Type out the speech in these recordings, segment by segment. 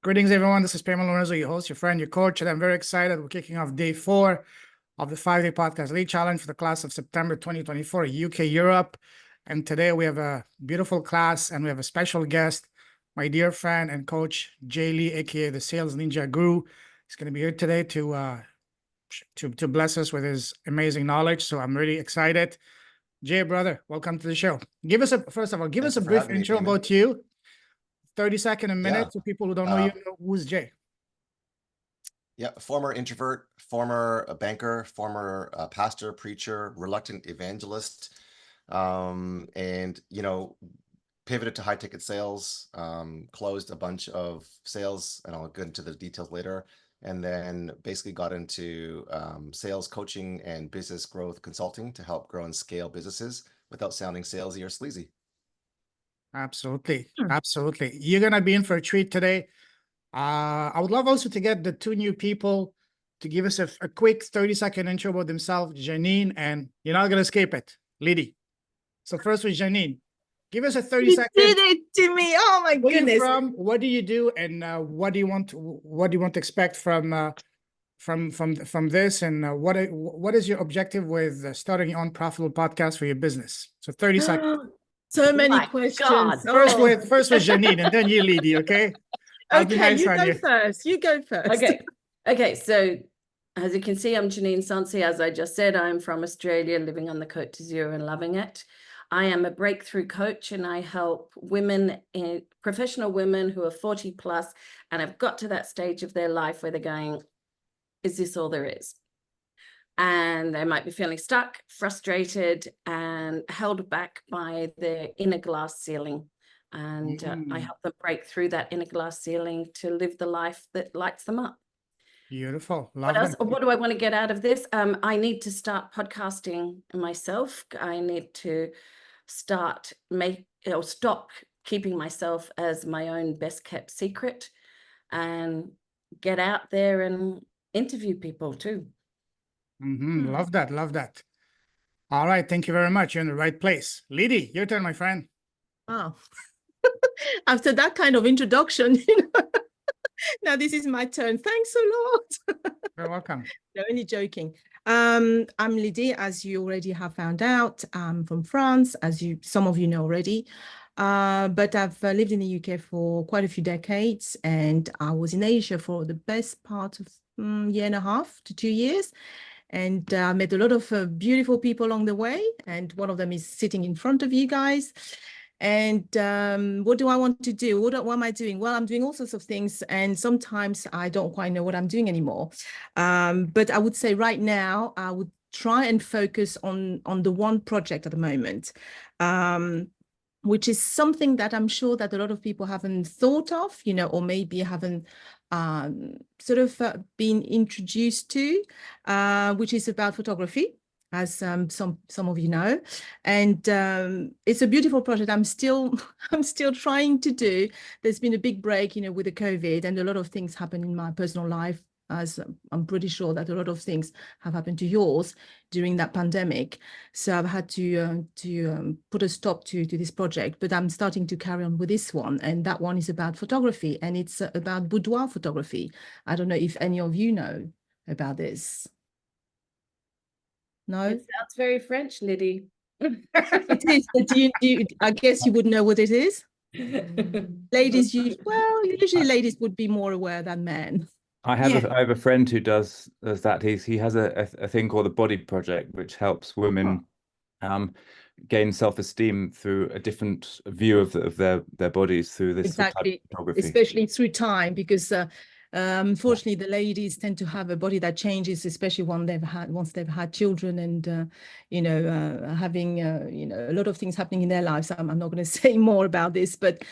Greetings, everyone. This is Pamela Lorenzo, your host, your friend, your coach, and I'm very excited. We're kicking off day 4 of the 5-day podcast lead challenge for the class of September 2024, UK, Europe. And today we have a beautiful class and we have a special guest, my dear friend and coach, Jay Lee, aka the Sales Ninja Guru. He's going to be here today to bless us with his amazing knowledge. So I'm really excited. Jay, brother, welcome to the show. First of all, give us a brief intro about you. 30 seconds, a minute, to people who don't know you. Who's Jay? Yeah, former introvert, former banker, former pastor, preacher, reluctant evangelist, and pivoted to high ticket sales, closed a bunch of sales, and I'll get into the details later, and then basically got into sales coaching and business growth consulting to help grow and scale businesses without sounding salesy or sleazy. Absolutely. Absolutely. You're going to be in for a treat today. I would love also to get the 2 new people to give us a quick 30-second intro about themselves, Janine, and you're not going to escape it, Liddy. So first with Janine, give us a 30-second. You did it to me. Oh my goodness. Where you from? What do you do? And what do you want to expect from this? And what is your objective with starting your own profitable podcast for your business? So 30 seconds. So many questions. First with Janine, and then you, Liddy. Okay. Okay, you go first. You go first. Okay. So as you can see, I'm Janine Sansi. As I just said, I'm from Australia, living on the Côte d'Azur and loving it. I am a breakthrough coach, and I help women, professional women who are 40 plus and have got to that stage of their life where they're going, is this all there is? And they might be feeling stuck, frustrated, and held back by their inner glass ceiling. And I help them break through that inner glass ceiling to live the life that lights them up. Beautiful. What do I want to get out of this? I need to start podcasting myself. I need to stop keeping myself as my own best kept secret, and get out there and interview people too. Love that. All right, thank you very much. You're in the right place. Liddy, your turn, my friend. Wow. After that kind of introduction, now this is my turn. Thanks a lot. You're welcome. No, only joking. I'm Liddy, as you already have found out. I'm from France, as some of you know already. But I've lived in the UK for quite a few decades, and I was in Asia for the best part of 1.5 to 2 years. And I met a lot of beautiful people along the way, and one of them is sitting in front of you guys. And what do I want to do? What am I doing? Well, I'm doing all sorts of things, and sometimes I don't quite know what I'm doing anymore. But I would say right now, I would try and focus on the one project at the moment, which is something that I'm sure that a lot of people haven't thought of, or maybe haven't been introduced to, which is about photography, as some of you know. And it's a beautiful project. I'm still trying to do. There's been a big break, with the COVID, and a lot of things happen in my personal life, as I'm pretty sure that a lot of things have happened to yours during that pandemic. So I've had to put a stop to this project, but I'm starting to carry on with this one. And that one is about photography, and it's about boudoir photography. I don't know if any of you know about this. No? It sounds very French, Liddy. It is. I guess you would know what it is. Ladies, usually ladies would be more aware than men. I have a friend who does that. He has a thing called the Body Project, which helps women gain self-esteem through a different view of their bodies through this type of photography. Especially through time, because unfortunately the ladies tend to have a body that changes, especially once they've had children, and having a lot of things happening in their lives. I'm not going to say more about this, but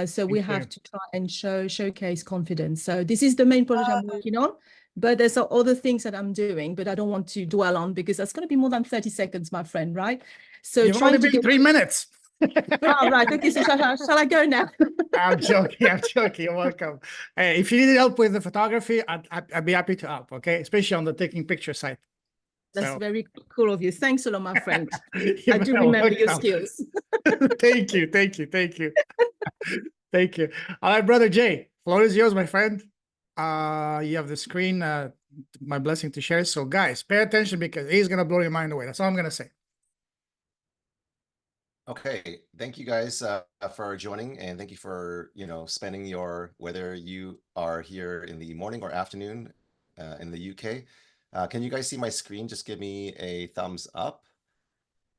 so we have to try and showcase confidence. So this is the main project I'm working on, but there's other things that I'm doing, but I don't want to dwell on, because that's going to be more than 30 seconds, my friend, right? So you've only been 3 minutes. Oh, right. Okay, so shall I go now? I'm joking. You're welcome. If you need help with the photography, I'd be happy to help, okay? Especially on the taking picture side. That's very cool of you. Thanks a lot, my friend. I do remember your skills. Thank you. All right, brother Jay, Floor is yours, my friend. You have the screen, my blessing to share. So guys, pay attention because he's going to blow your mind away. That's all I'm going to say. Okay, thank you guys for joining, and thank you for spending whether you are here in the morning or afternoon in the UK. Can you guys see my screen? Just give me a thumbs up.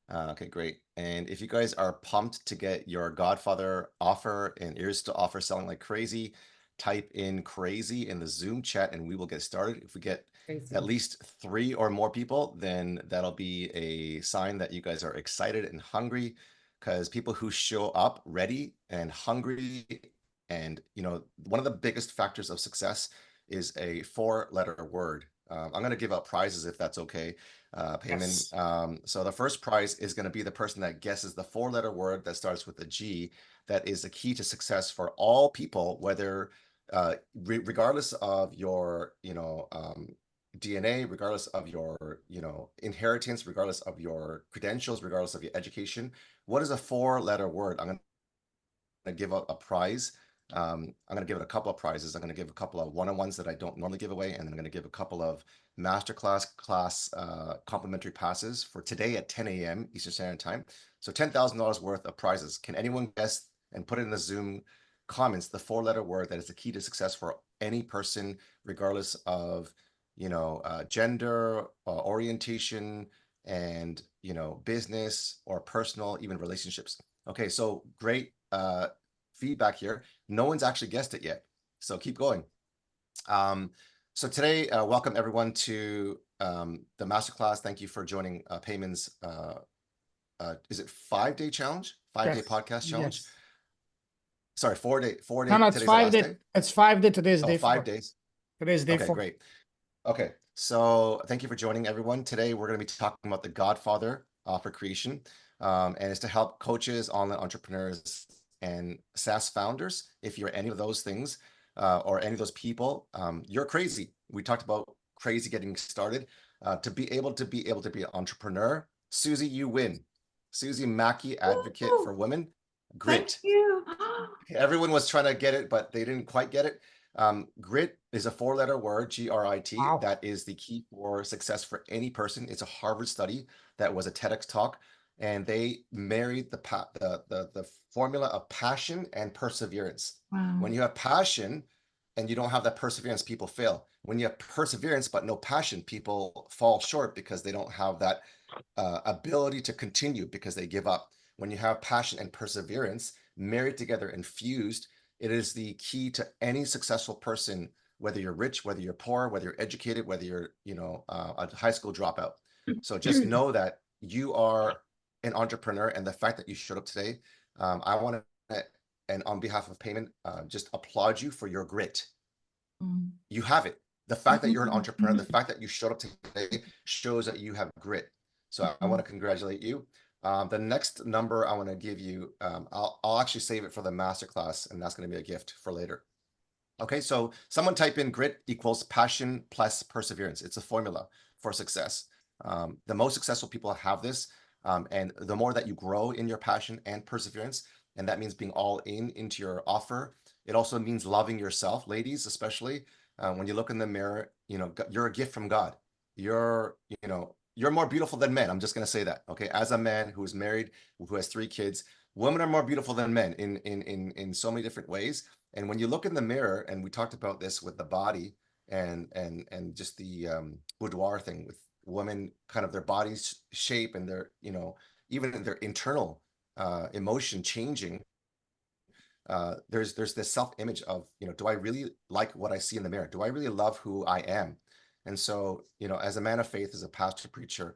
Okay, great. And if you guys are pumped to get your Godfather offer and Irresistible offer selling like crazy, type in crazy in the Zoom chat and we will get started. If we get at least 3 or more people, then that'll be a sign that you guys are excited and hungry, because people who show up ready and hungry, and one of the biggest factors of success is a 4-letter word. I'm going to give out prizes if that's okay, Payman. Yes. So the first prize is going to be the person that guesses the 4-letter word that starts with a G. That is the key to success for all people, whether regardless of your DNA, regardless of your inheritance, regardless of your credentials, regardless of your education. What is a 4-letter word? I'm going to give out a prize. I'm going to give it a couple of prizes. I'm going to give a couple of one-on-ones that I don't normally give away, and then I'm going to give a couple of masterclass complimentary passes for today at 10 a.m. Eastern Standard Time. So $10,000 worth of prizes. Can anyone guess and put it in the Zoom comments the 4-letter word that is the key to success for any person, regardless of gender, orientation, and business or personal, even relationships? Okay, so great feedback here. No one's actually guessed it yet, so keep going. So today, welcome everyone to the masterclass. Thank you for joining Payman's is it 5-day challenge? 5-day Yes. podcast challenge? Yes. Sorry, 4-day. No, it's Today's 5 the last day. day? It's 5 day. Today's Oh, day 5 4. days. Today's day Okay, 4. great. Okay, so thank you for joining everyone. Today we're going to be talking about the Godfather Offer creation, and it's to help coaches, online entrepreneurs, and SaaS founders. If you're any of those things or any of those people, you're crazy. We talked about crazy getting started. To be able to be an entrepreneur, Susie, you win. Susie Mackey, advocate for women. Grit. Thank you. Everyone was trying to get it, but they didn't quite get it. Grit is a 4-letter word, G-R-I-T. Wow. That is the key for success for any person. It's a Harvard study that was a TEDx talk, and they married the formula of passion and perseverance. Wow. When you have passion and you don't have that perseverance, people fail. When you have perseverance but no passion, people fall short because they don't have that ability to continue, because they give up. When you have passion and perseverance married together and fused, it is the key to any successful person, whether you're rich, whether you're poor, whether you're educated, whether you're a high school dropout. So just know that you are an entrepreneur, and the fact that you showed up today, I want to, and on behalf of Payman, just applaud you for your grit. You have it. The fact that you're an entrepreneur, the fact that you showed up today shows that you have grit. So I want to congratulate you. The next number I want to give you, I'll actually save it for the masterclass, and that's going to be a gift for later. Okay, so someone type in grit equals passion plus perseverance. It's a formula for success. The most successful people have this, and the more that you grow in your passion and perseverance, and that means being all into your offer. It also means loving yourself, ladies, especially. When you look in the mirror, you're a gift from God. You're more beautiful than men. I'm just going to say that. Okay. As a man who is married, who has 3 kids, women are more beautiful than men in so many different ways. And when you look in the mirror, and we talked about this with the body and just the boudoir thing with women, kind of their body's shape and their, even their internal emotion changing. There's this self-image of, do I really like what I see in the mirror? Do I really love who I am? And so, as a man of faith, as a pastor preacher,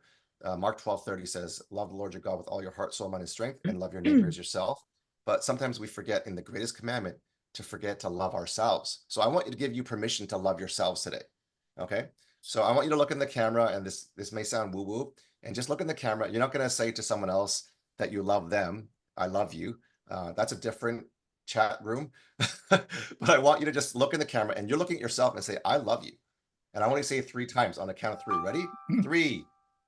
Mark 12:30 says, love the Lord your God with all your heart, soul, mind, and strength, and love your neighbor as yourself. But sometimes we forget in the greatest commandment to forget to love ourselves. So I want you to give you permission to love yourselves today. Okay. So I want you to look in the camera, and this may sound woo-woo, and just look in the camera. You're not going to say to someone else that you love them, I love you. That's a different chat room. But I want you to just look in the camera, and you're looking at yourself and say, I love you. And I want to say it 3 times on the count of 3. Ready? 3,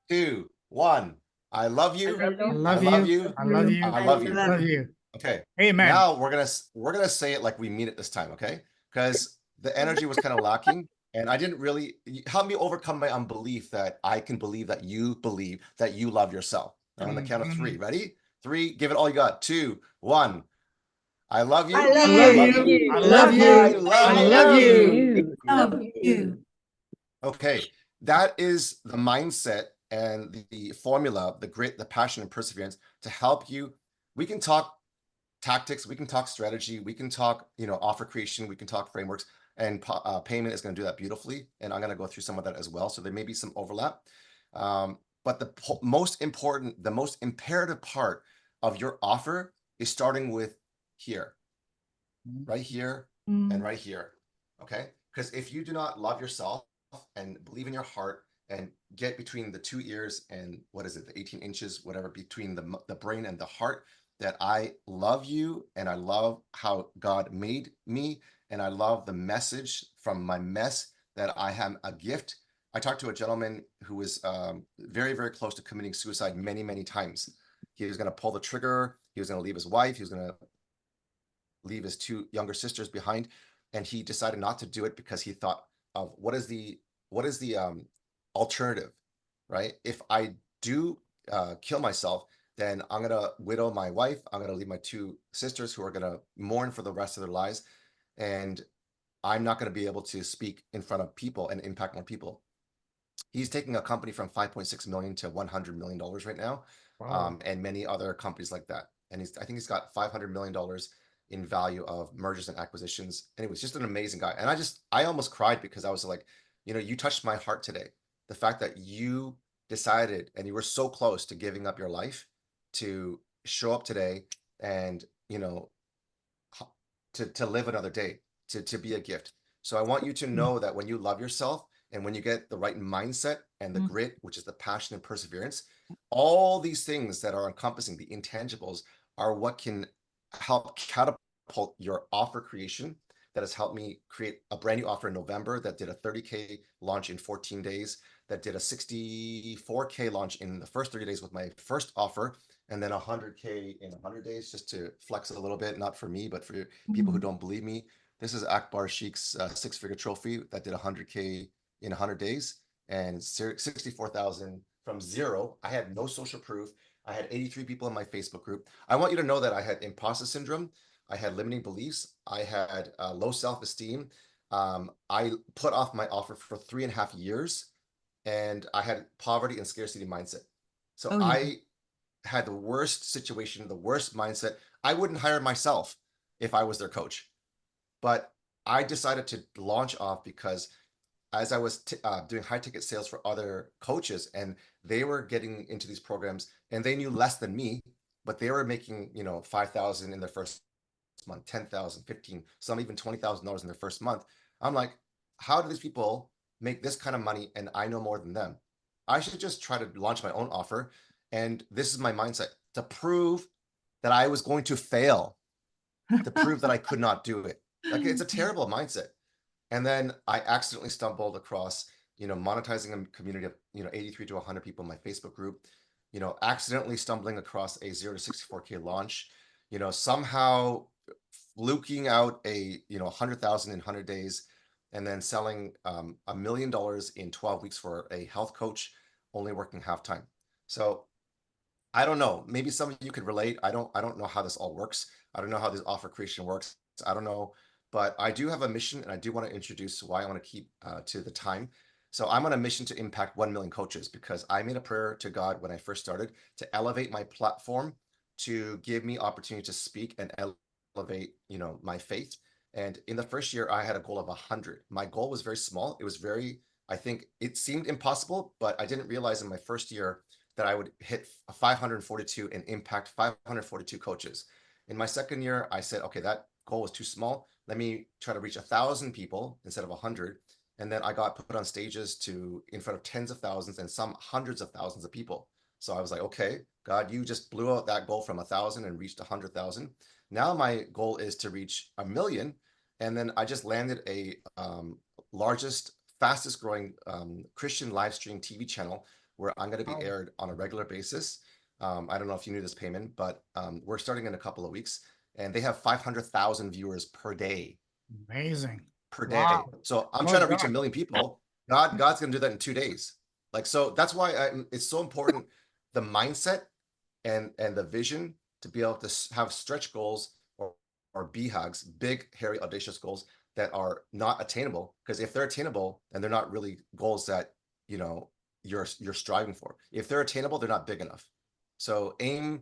2, 1. I love you. I love you. I love you. I love you. I love you. Okay. Amen. Now we're gonna say it like we mean it this time. Okay. because the energy was kind of lacking. And I didn't really help me overcome my unbelief that I can believe that you love yourself. On the count of three. Ready? 3, give it all you got. 2, 1. I love you. I love I love you. you. I love you. I love you. Love you. Okay, that is the mindset and the formula, the grit, the passion, and perseverance to help you. We can talk tactics, we can talk strategy, we can talk, offer creation, we can talk frameworks, and payment is going to do that beautifully. And I'm going to go through some of that as well. So there may be some overlap. But the most important, the most imperative part of your offer is starting with here, right here, and right here. Okay? Because if you do not love yourself and believe in your heart and get between the 2 ears and what is it, the 18 inches, whatever, between the brain and the heart, that I love you and I love how God made me and I love the message from my mess, that I have a gift. I talked to a gentleman who was very, very close to committing suicide many, many times. He was going to pull the trigger. He was going to leave his wife. He was going to leave his 2 younger sisters behind. And he decided not to do it because he thought of what is the alternative, right? If I do kill myself, then I'm going to widow my wife. I'm going to leave my 2 sisters who are going to mourn for the rest of their lives. And I'm not going to be able to speak in front of people and impact more people. He's taking a company from $5.6 million to $100 million right now. Wow. And many other companies like that. And I think he's got $500 million in value of mergers and acquisitions. Anyways, just an amazing guy. And I almost cried because I was like, you touched my heart today. The fact that you decided and you were so close to giving up your life to show up today and, to live another day, to be a gift. So I want you to know that when you love yourself and when you get the right mindset and the grit, which is the passion and perseverance, all these things that are encompassing the intangibles are what can help catapult your offer creation. That has helped me create a brand new offer in November that did a 30K launch in 14 days, that did a 64K launch in the first 30 days with my first offer, and then 100K in 100 days, just to flex a little bit, not for me, but for people who don't believe me. This is Akbar Sheikh's 6-figure trophy that did 100K in 100 days and 64,000 from zero. I had no social proof. I had 83 people in my Facebook group. I want you to know that I had imposter syndrome. I had limiting beliefs. I had low self-esteem. I put off my offer for 3.5 years, and I had poverty and scarcity mindset. So I had the worst situation, the worst mindset. I wouldn't hire myself if I was their coach. But I decided to launch off because as I was doing high ticket sales for other coaches, and they were getting into these programs and they knew less than me, but they were making, $5,000 in their first month, $10,000, $15,000, some even $20,000 in their first month. I'm like, how do these people make this kind of money and I know more than them? I should just try to launch my own offer. And this is my mindset, to prove that I was going to fail, to prove that I could not do it. Like, it's a terrible mindset. And then I accidentally stumbled across, monetizing a community of, 83 to 100 people in my Facebook group, accidentally stumbling across a 0 to 64K launch, somehow fluking out a, 100,000 in 100 days, and then selling $1 million in 12 weeks for a health coach, only working half time. So I don't know, maybe some of you could relate. I don't know how this all works. I don't know how this offer creation works. I don't know, but I do have a mission, and I do want to introduce why I want to keep to the time. So I'm on a mission to impact 1 million coaches, because I made a prayer to God when I first started to elevate my platform, to give me opportunity to speak and elevate, my faith. And in the first year, I had a goal of 100. My goal was very small. It was very, I think it seemed impossible, but I didn't realize in my first year that I would hit 542 and impact 542 coaches. In my second year, I said, okay, that goal was too small. Let me try to reach 1,000 people instead of 100. And then I got put on stages in front of tens of thousands and some hundreds of thousands of people. So I was like, okay, God, you just blew out that goal from 1,000 and reached 100,000. Now my goal is to reach 1 million. And then I just landed a largest, fastest growing Christian live stream TV channel, where I'm going to be aired on a regular basis. I don't know if you knew this, Payman, but we're starting in a couple of weeks, and they have 500,000 viewers per day. Amazing. per day. Wow. So I'm Well trying to reach done. 1 million people. God's going to do that in 2 days. Like, so that's why it's so important, the mindset and the vision to be able to have stretch goals or BHAGs, big, hairy, audacious goals that are not attainable. Because if they're attainable, then they're not really goals that, you know, you're striving for. If they're attainable, they're not big enough. So aim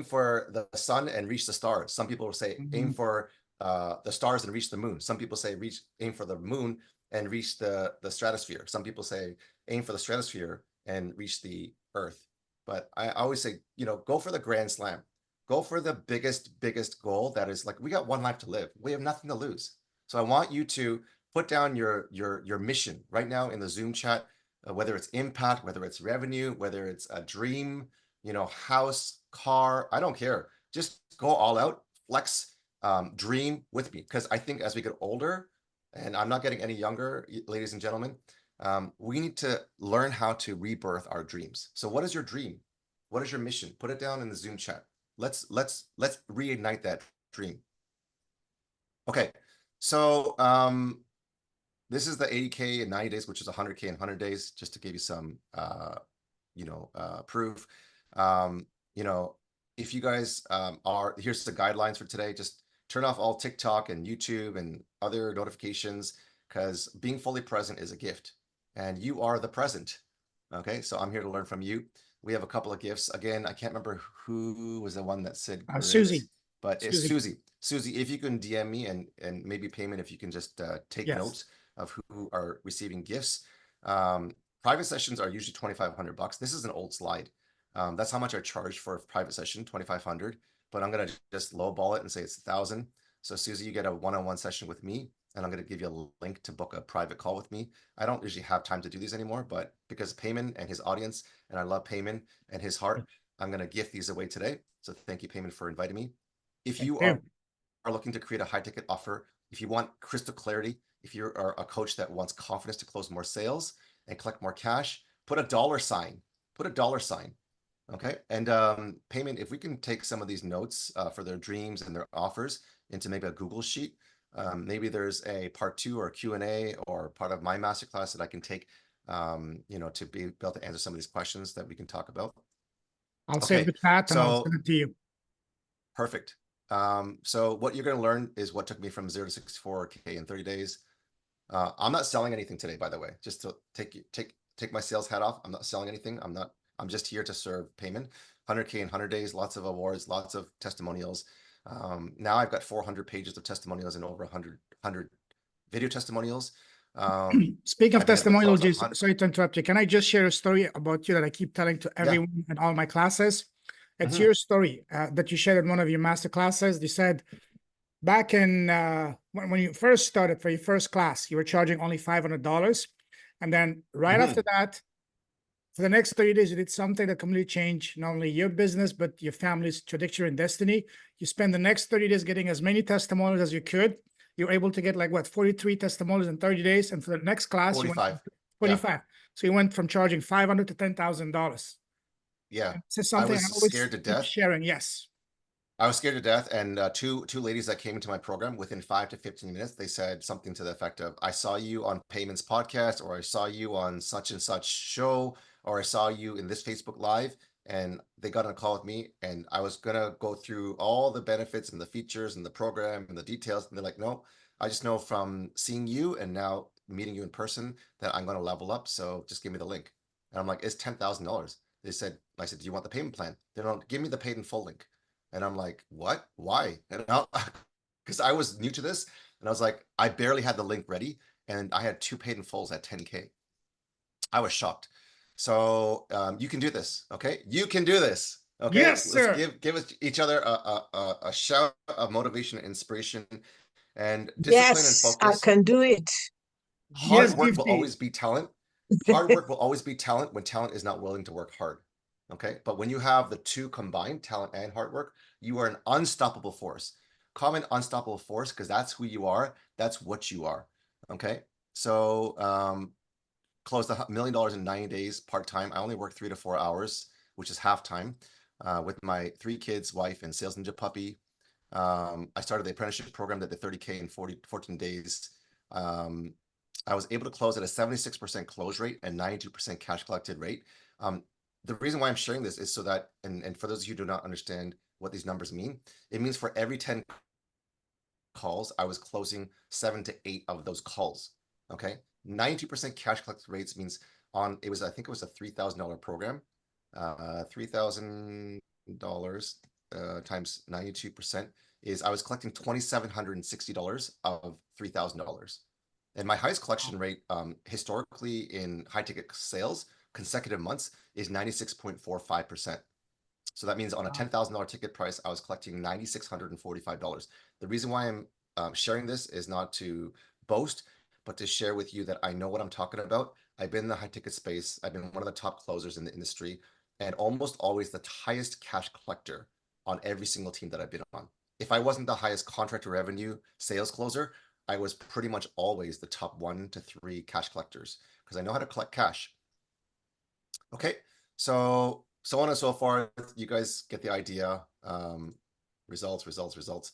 for the sun and reach the stars. Some people will say aim for the stars and reach the moon. Some people say aim for the moon and reach the stratosphere. Some people say aim for the stratosphere and reach the earth. But I always say, you know, go for the grand slam. Go for the biggest goal that is like, we got one life to live. We have nothing to lose. So I want you to put down your mission right now in the Zoom chat, whether it's impact, whether it's revenue, whether it's a dream, you know, house, car, I don't care. Just go all out, flex, dream with me. Because I think as we get older, and I'm not getting any younger, ladies and gentlemen, we need to learn how to rebirth our dreams. So what is your dream? What is your mission? Put it down in the Zoom chat. Let's reignite that dream. Okay, so this is the 80K in 90 days, which is 100K in 100 days, just to give you some proof. You know, if you guys here's the guidelines for today. Just turn off all TikTok and YouTube and other notifications, because being fully present is a gift, and you are the present. Okay, so I'm here to learn from you. We have a couple of gifts. Again, I can't remember who was the one that said Susie. but it's Susie. Susie, if you can DM me and maybe payment, if you can just take notes of who are receiving gifts. Private sessions are usually $2,500. This is an old slide. That's how much I charge for a private session, $2,500. But I'm gonna just lowball it and say it's $1,000. So Susie, you get a one-on-one session with me, and I'm gonna give you a link to book a private call with me. I don't usually have time to do these anymore, but because Payman and his audience, and I love Payman and his heart, I'm gonna gift these away today. So thank you, Payman, for inviting me. If you are looking to create a high ticket offer, if you want crystal clarity, if you are a coach that wants confidence to close more sales and collect more cash, put a dollar sign. Put a dollar sign. Okay. And Payment, if we can take some of these notes for their dreams and their offers into maybe a Google sheet, maybe there's a part 2 or Q&A or part of my masterclass that I can take, you know, to be able to answer some of these questions that we can talk about. I'll save the chat and I'll send it to you. Perfect. So what you're going to learn is what took me from 0 to 64K in 30 days. I'm not selling anything today, by the way, just to take my sales hat off. I'm not selling anything. I'm just here to serve Payment. 100K in 100 days, lots of awards, lots of testimonials. Now I've got 400 pages of testimonials and over 100 video testimonials. Speaking of testimonials, Jason, sorry to interrupt you. Can I just share a story about you that I keep telling to everyone in all my classes? It's your story that you shared in one of your master classes. You said back in when you first started for your first class, you were charging only $500. And then right after that, for the next 30 days, you did something that completely changed not only your business, but your family's trajectory and destiny. You spend the next 30 days getting as many testimonials as you could. You're able to get like what, 43 testimonials in 30 days. And for the next class, 45. you went 45. Yeah. So you went from charging $500 to $10,000. Yeah. This is something I was scared to death. Sharing. Yes. I was scared to death. And two ladies that came into my program within 5 to 15 minutes, they said something to the effect of, I saw you on Payment's podcast, or I saw you on such and such show, or I saw you in this Facebook Live. And they got on a call with me, and I was going to go through all the benefits and the features and the program and the details. And they're like, no, I just know from seeing you and now meeting you in person that I'm going to level up. So just give me the link. And I'm like, it's $10,000. I said, do you want the payment plan? They don't, give me the paid in full link. And I'm like, what? Why? And because I was new to this, and I was like, I barely had the link ready, and I had 2 paid in fulls at 10K. I was shocked. So you can do this, okay? You can do this, okay? Yes, sir. Let's give each other a shout of motivation and inspiration, and discipline and focus. I can do it. Hard work will always be talent. Hard work will always be talent when talent is not willing to work hard. Okay. But when you have the two combined, talent and hard work, you are an unstoppable force. Comment unstoppable force, because that's who you are. That's what you are. Okay. So closed $1 million in 90 days part-time. I only work 3 to 4 hours, which is half time, with my 3 kids, wife, and sales ninja puppy. I started the apprenticeship program that did 30K in 14 days. I was able to close at a 76% close rate and 92% cash collected rate. The reason why I'm sharing this is so that, and for those of you who do not understand what these numbers mean, it means for every 10 calls, I was closing 7 to 8 of those calls. Okay, 92% cash collected rates means I think it was a $3,000 program, $3,000 times 92% is I was collecting $2,760 of $3,000. And my highest collection rate historically in high ticket sales, consecutive months, is 96.45%. So that means on a $10,000 ticket price, I was collecting $9,645. The reason why I'm sharing this is not to boast, but to share with you that I know what I'm talking about. I've been in the high ticket space. I've been one of the top closers in the industry, and almost always the highest cash collector on every single team that I've been on. If I wasn't the highest contract revenue sales closer, I was pretty much always the top 1 to 3 cash collectors because I know how to collect cash. Okay, so on and so forth. You guys get the idea. Results.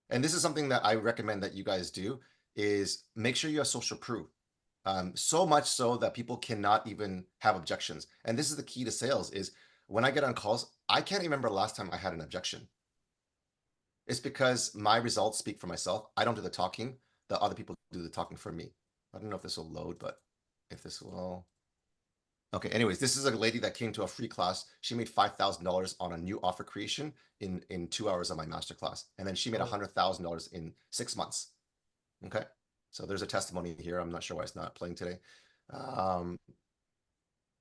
And this is something that I recommend that you guys do is make sure you have social proof. So much so that people cannot even have objections. And this is the key to sales is when I get on calls, I can't remember the last time I had an objection. It's because my results speak for myself. I don't do the talking. The other people do the talking for me. I don't know if this will load, but if this will... Okay, anyways, this is a lady that came to a free class. She made $5,000 on a new offer creation in 2 hours of my masterclass. And then she made $100,000 in 6 months. Okay, so there's a testimony here. I'm not sure why it's not playing today.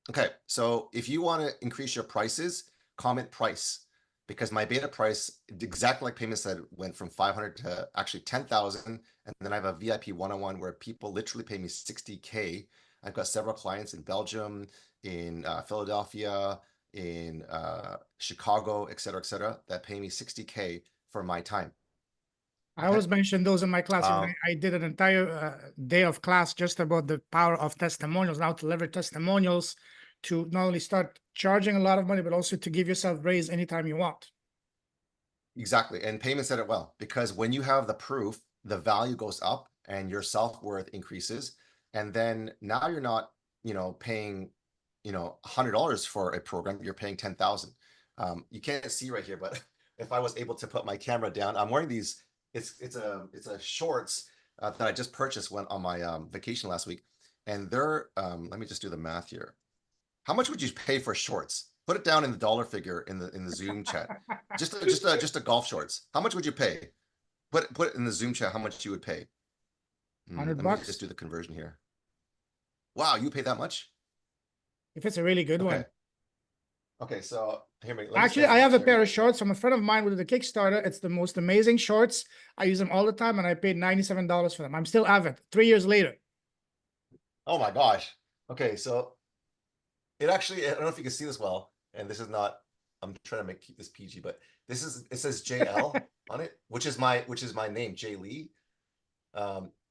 Okay, so if you want to increase your prices, comment price. Because my beta price, exactly like Payment said, went from 500 to actually 10,000. And then I have a VIP one-on-one where people literally pay me 60K. I've got several clients in Belgium, in Philadelphia, in Chicago, et cetera, that pay me 60K for my time. I always mention those in my class. I did an entire day of class just about the power of testimonials, now to leverage testimonials to not only start charging a lot of money, but also to give yourself raise anytime you want. Exactly. And Payment said it well, because when you have the proof, the value goes up and your self-worth increases. And then now you're not, paying, $100 for a program, you're paying 10,000. You can't see right here, but if I was able to put my camera down, I'm wearing these, it's a shorts that I just purchased when on my vacation last week. And they're, let me just do the math here. How much would you pay for shorts? Put it down in the dollar figure in the Zoom chat. Just a golf shorts. How much would you pay? Put it in the Zoom chat. How much you would pay? $100. Let me just do the conversion here. Wow, you pay that much? If it's a really good one. Okay, so here me. Actually, I have a pair of shorts from a friend of mine with the Kickstarter. It's the most amazing shorts. I use them all the time, and I paid $97 for them. I'm still avid 3 years later. Oh my gosh. Okay, so it actually, I don't know if you can see this well, and this is not, I'm trying to keep this PG, but it says JL on it, which is my name, Jay Lee.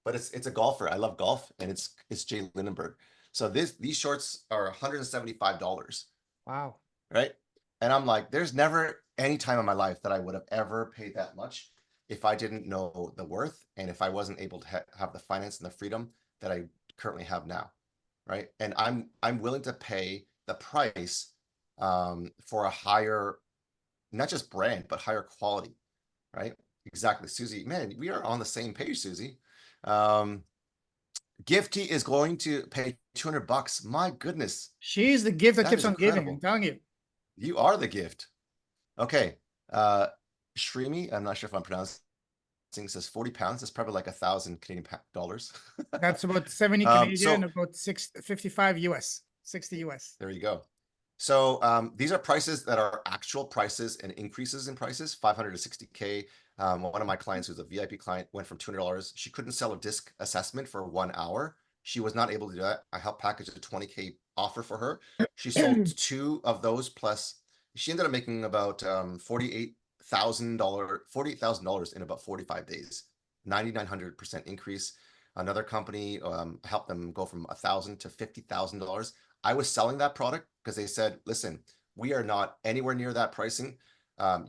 But it's a golfer. I love golf, and it's Jay Lindenberg. So these shorts are $175. Wow. Right? And I'm like, there's never any time in my life that I would have ever paid that much if I didn't know the worth and if I wasn't able to have the finance and the freedom that I currently have now. Right? And I'm willing to pay the price for a higher, not just brand, but higher quality. Right? Exactly. Susie, man, we are on the same page, Susie. Gifty is going to pay $200. My goodness. She's the gift that keeps on incredible. giving. I'm telling you. You are the gift. Okay. Shrimi, I'm not sure if I'm pronouncing, says 40 pounds. That's probably like 1,000 Canadian dollars. That's about 70 Canadian, about 55 US, 60 US. There you go. So these are prices that are actual prices and increases in prices, 500 to 60K. One of my clients who's a VIP client went from $200. She couldn't sell a disc assessment for 1 hour. She was not able to do that. I helped package a 20K offer for her. She sold 2 of those, plus she ended up making about $48,000 in about 45 days, 9,900% increase. Another company helped them go from $1,000 to $50,000. I was selling that product because they said, listen, we are not anywhere near that pricing.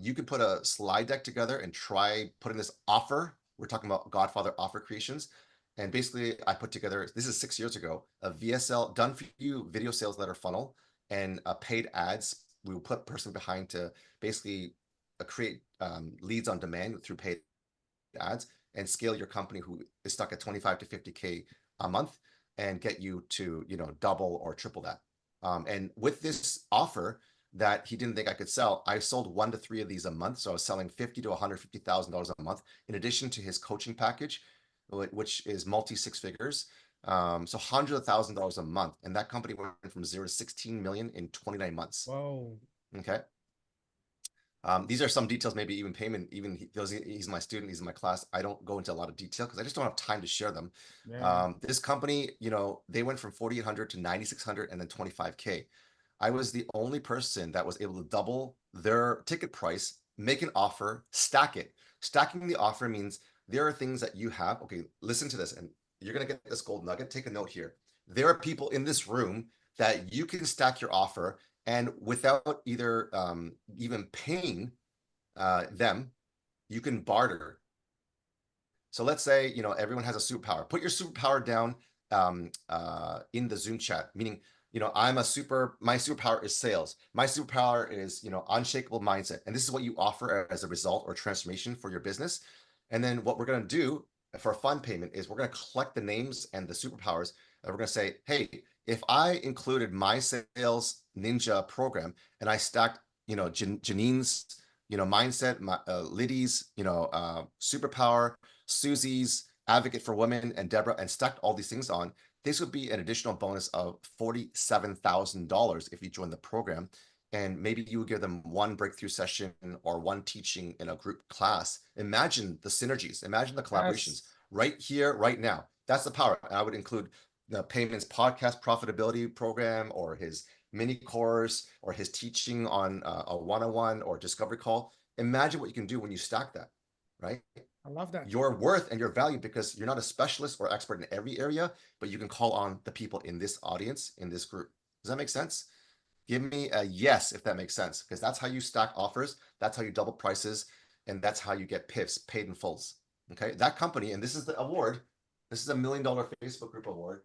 you can put a slide deck together and try putting this offer. We're talking about GodFather Offer creations. And basically I put together, this is 6 years ago, a VSL done for you video sales letter funnel and paid ads. We will put a person behind to basically create leads on demand through paid ads and scale your company who is stuck at 25 to 50K a month and get you to, double or triple that. And with this offer that he didn't think I could sell, I sold 1 to 3 of these a month. So I was selling $50,000 to $150,000 a month, in addition to his coaching package, which is multi 6 figures. So hundreds of thousands of dollars a month. And that company went from 0 to 16 million in 29 months. Whoa. Okay. These are some details, maybe even payment, he's my student, he's in my class. I don't go into a lot of detail because I just don't have time to share them. Yeah. This company, they went from 4,800 to 9,600 and then 25K. I was the only person that was able to double their ticket price, make an offer, stack it. Stacking the offer means there are things that you have. Okay, listen to this, and you're going to get this gold nugget. Take a note here. There are people in this room that you can stack your offer, and without either even paying them, you can barter. So let's say, everyone has a superpower. Put your superpower down in the Zoom chat, meaning, my superpower is sales. My superpower is, unshakable mindset. And this is what you offer as a result or transformation for your business. And then what we're going to do for a fund payment is we're going to collect the names and the superpowers. And we're going to say, hey, if I included my sales ninja program and I stacked, Janine's, mindset, Liddy's, superpower, Susie's advocate for women, and Deborah, and stacked all these things on, this would be an additional bonus of $47,000 if you join the program. And maybe you would give them 1 breakthrough session or 1 teaching in a group class. Imagine the synergies, imagine the collaborations right here, right now. That's the power. And I would include the payments podcast profitability program, or his mini course, or his teaching on a one-on-one or discovery call. Imagine what you can do when you stack that, right? I love that. Your worth and your value, because you're not a specialist or expert in every area, but you can call on the people in this audience, in this group. Does that make sense? Give me a yes if that makes sense, because that's how you stack offers, that's how you double prices, and that's how you get PIFs, paid in fulls. Okay, that company, and this is the award, this is a $1 million Facebook group award.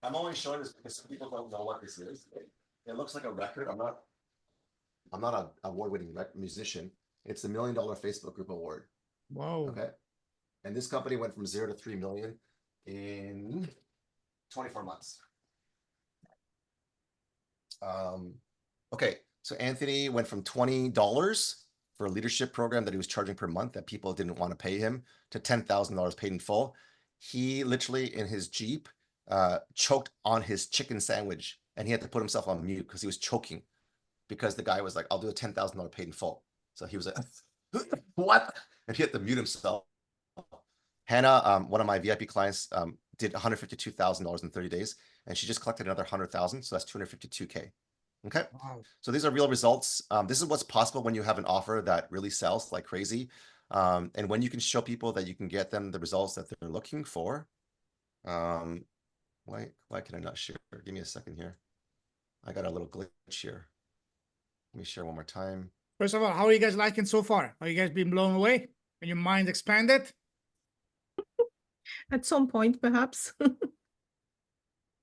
I'm only showing this because some people don't know what this is. It looks like a record. I'm not an award-winning musician. It's the $1 million Facebook group award. Whoa. Okay. And this company went from 0 to 3 million in 24 months. Okay. So Anthony went from $20 for a leadership program that he was charging per month that people didn't want to pay him, to $10,000 paid in full. He literally, in his Jeep, choked on his chicken sandwich, and he had to put himself on mute because he was choking, because the guy was like, I'll do a $10,000 paid in full. So he was like, what? And he had to mute himself. Hannah, one of my VIP clients, did $152,000 in 30 days, and she just collected another 100,000. So that's 252K. Okay. Wow. So these are real results. This is what's possible when you have an offer that really sells like crazy. And when you can show people that you can get them the results that they're looking for. Why can I not share? Give me a second here. I got a little glitch here. Let me share one more time. First of all, how are you guys liking so far? Are you guys being blown away? And your mind expanded? At some point, perhaps.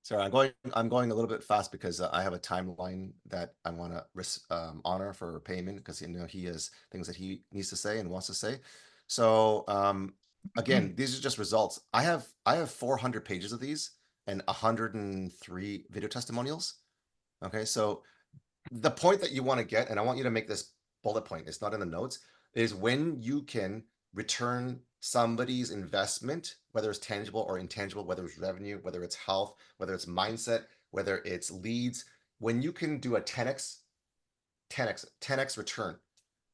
Sorry, I'm going a little bit fast because I have a timeline that I want to honor for payment, because he has things that he needs to say and wants to say. So again, these are just results. I have 400 pages of these and 103 video testimonials. Okay, so the point that you want to get, and I want you to make this bullet point, it's not in the notes, is when you can return somebody's investment, whether it's tangible or intangible, whether it's revenue, whether it's health, whether it's mindset, whether it's leads, when you can do a 10x return,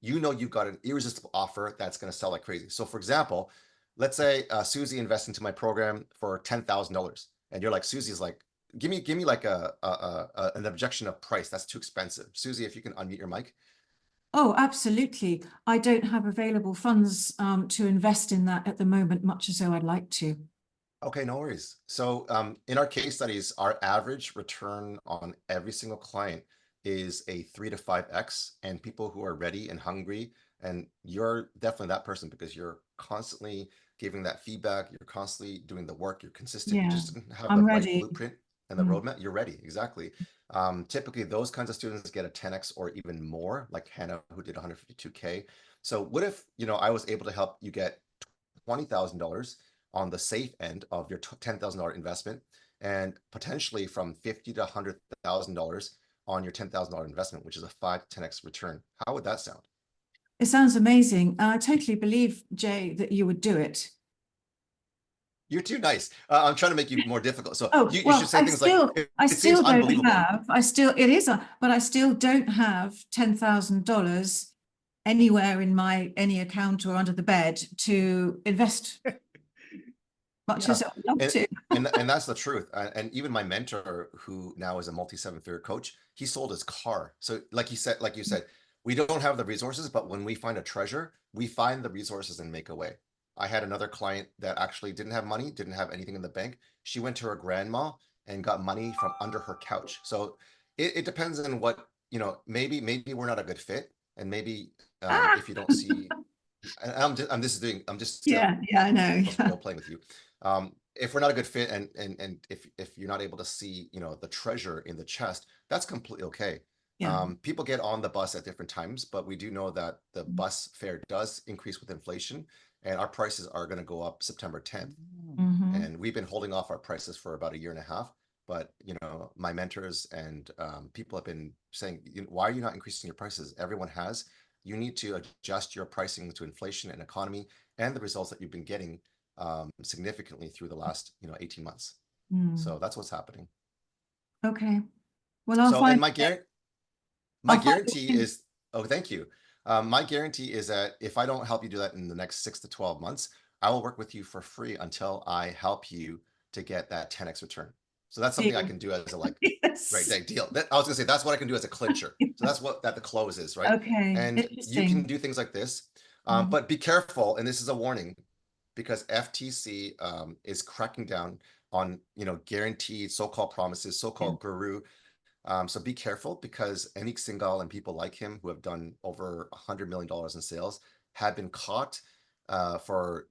you've got an irresistible offer that's going to sell like crazy. So for example, let's say Susie invests into my program for $10,000, and you're like, Susie's like, give me like an objection of price. That's too expensive. Susie, if you can unmute your mic. Oh, absolutely. I don't have available funds to invest in that at the moment, much as though I'd like to. Okay, no worries. So in our case studies, our average return on every single client is a 3 to 5x, and people who are ready and hungry, and you're definitely that person because you're constantly giving that feedback, you're constantly doing the work, you're consistent, you Yeah, just didn't have I'm the right ready. blueprint and the roadmap. You're ready, exactly. Typically those kinds of students get a 10x or even more, like Hannah, who did 152K. So what if, you know, I was able to help you get $20,000 on the safe end of your $10,000 investment, and potentially from $50,000 to $100,000 on your $10,000 investment, which is a 5 to 10x return. How would that sound? It sounds amazing. I totally believe, Jay, that you would do it. You're too nice. I'm trying to make you more difficult. So Oh, you well, should say things like, I it seems still don't unbelievable. have, but I still don't have $10,000 anywhere in any account or under the bed to invest. Much as I would love to. and that's the truth. And even my mentor, who now is a multi-7-figure coach, he sold his car. So like you said, we don't have the resources, but when we find a treasure, we find the resources and make a way. I had another client that actually didn't have money, didn't have anything in the bank. She went to her grandma and got money from under her couch. So it depends on what, you know, maybe Ah! we're not a good fit. And maybe if you don't see, I'm just Yeah, I know. role playing with you. If we're not a good fit, and if you're not able to see, you know, the treasure in the chest, that's completely okay. Yeah. People get on the bus at different times, but we do know that the bus fare does increase with inflation, and our prices are going to go up September 10th. And we've been holding off our prices for about 1.5 years. But, you know, my mentors and people have been saying, why are you not increasing your prices? Everyone has. You need to adjust your pricing to inflation and economy and the results that you've been getting significantly through the last, 18 months. So that's what's happening. Okay. Well, I'll find. And my guarantee is, oh, thank you. My guarantee is that if I don't help you do that in the next 6 to 12 months, I will work with you for free until I help you to get that 10x return. So that's something I can do as a right deal. I was gonna say that's what I can do as a clincher. So that's what the close is, right? Okay. And you can do things like this, but be careful. And this is a warning, because FTC is cracking down on, guaranteed so-called promises, so-called guru. So be careful, because Anik Singhal and people like him who have done over $100 million in sales have been caught for,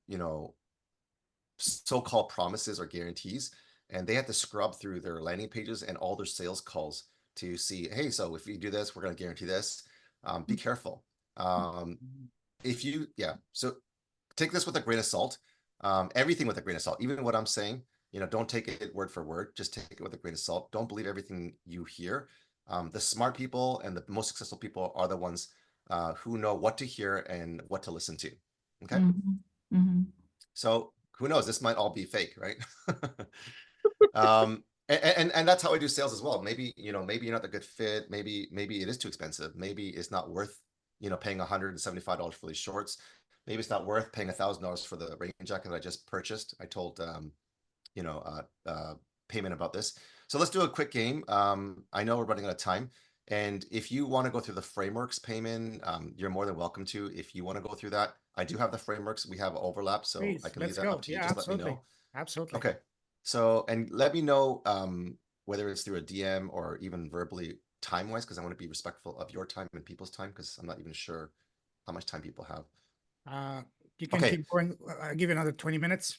so-called promises or guarantees. And they have to scrub through their landing pages and all their sales calls to see, hey, so if you do this, we're going to guarantee this. Be careful. So take this with a grain of salt. Everything with a grain of salt, even what I'm saying, don't take it word for word, just take it with a grain of salt. Don't believe everything you hear. The smart people and the most successful people are the ones who know what to hear and what to listen to. Okay. So who knows, this might all be fake, right? And that's how I do sales as well. Maybe you're not a good fit. Maybe it is too expensive. Maybe it's not worth, paying $175 for these shorts. Maybe it's not worth paying $1,000 for the rain jacket that I just purchased. I told, Payment about this. So let's do a quick game. I know we're running out of time. And if you want to go through the frameworks, Payment, you're more than welcome to. If you want to go through that, I do have the frameworks. We have overlap, so Please, I can leave that up to you. Yeah, Just absolutely. let me know. Absolutely. Okay. So, and let me know whether it's through a DM or even verbally, time-wise, because I want to be respectful of your time and people's time, because I'm not even sure how much time people have. You can keep going. I'll give you another 20 minutes.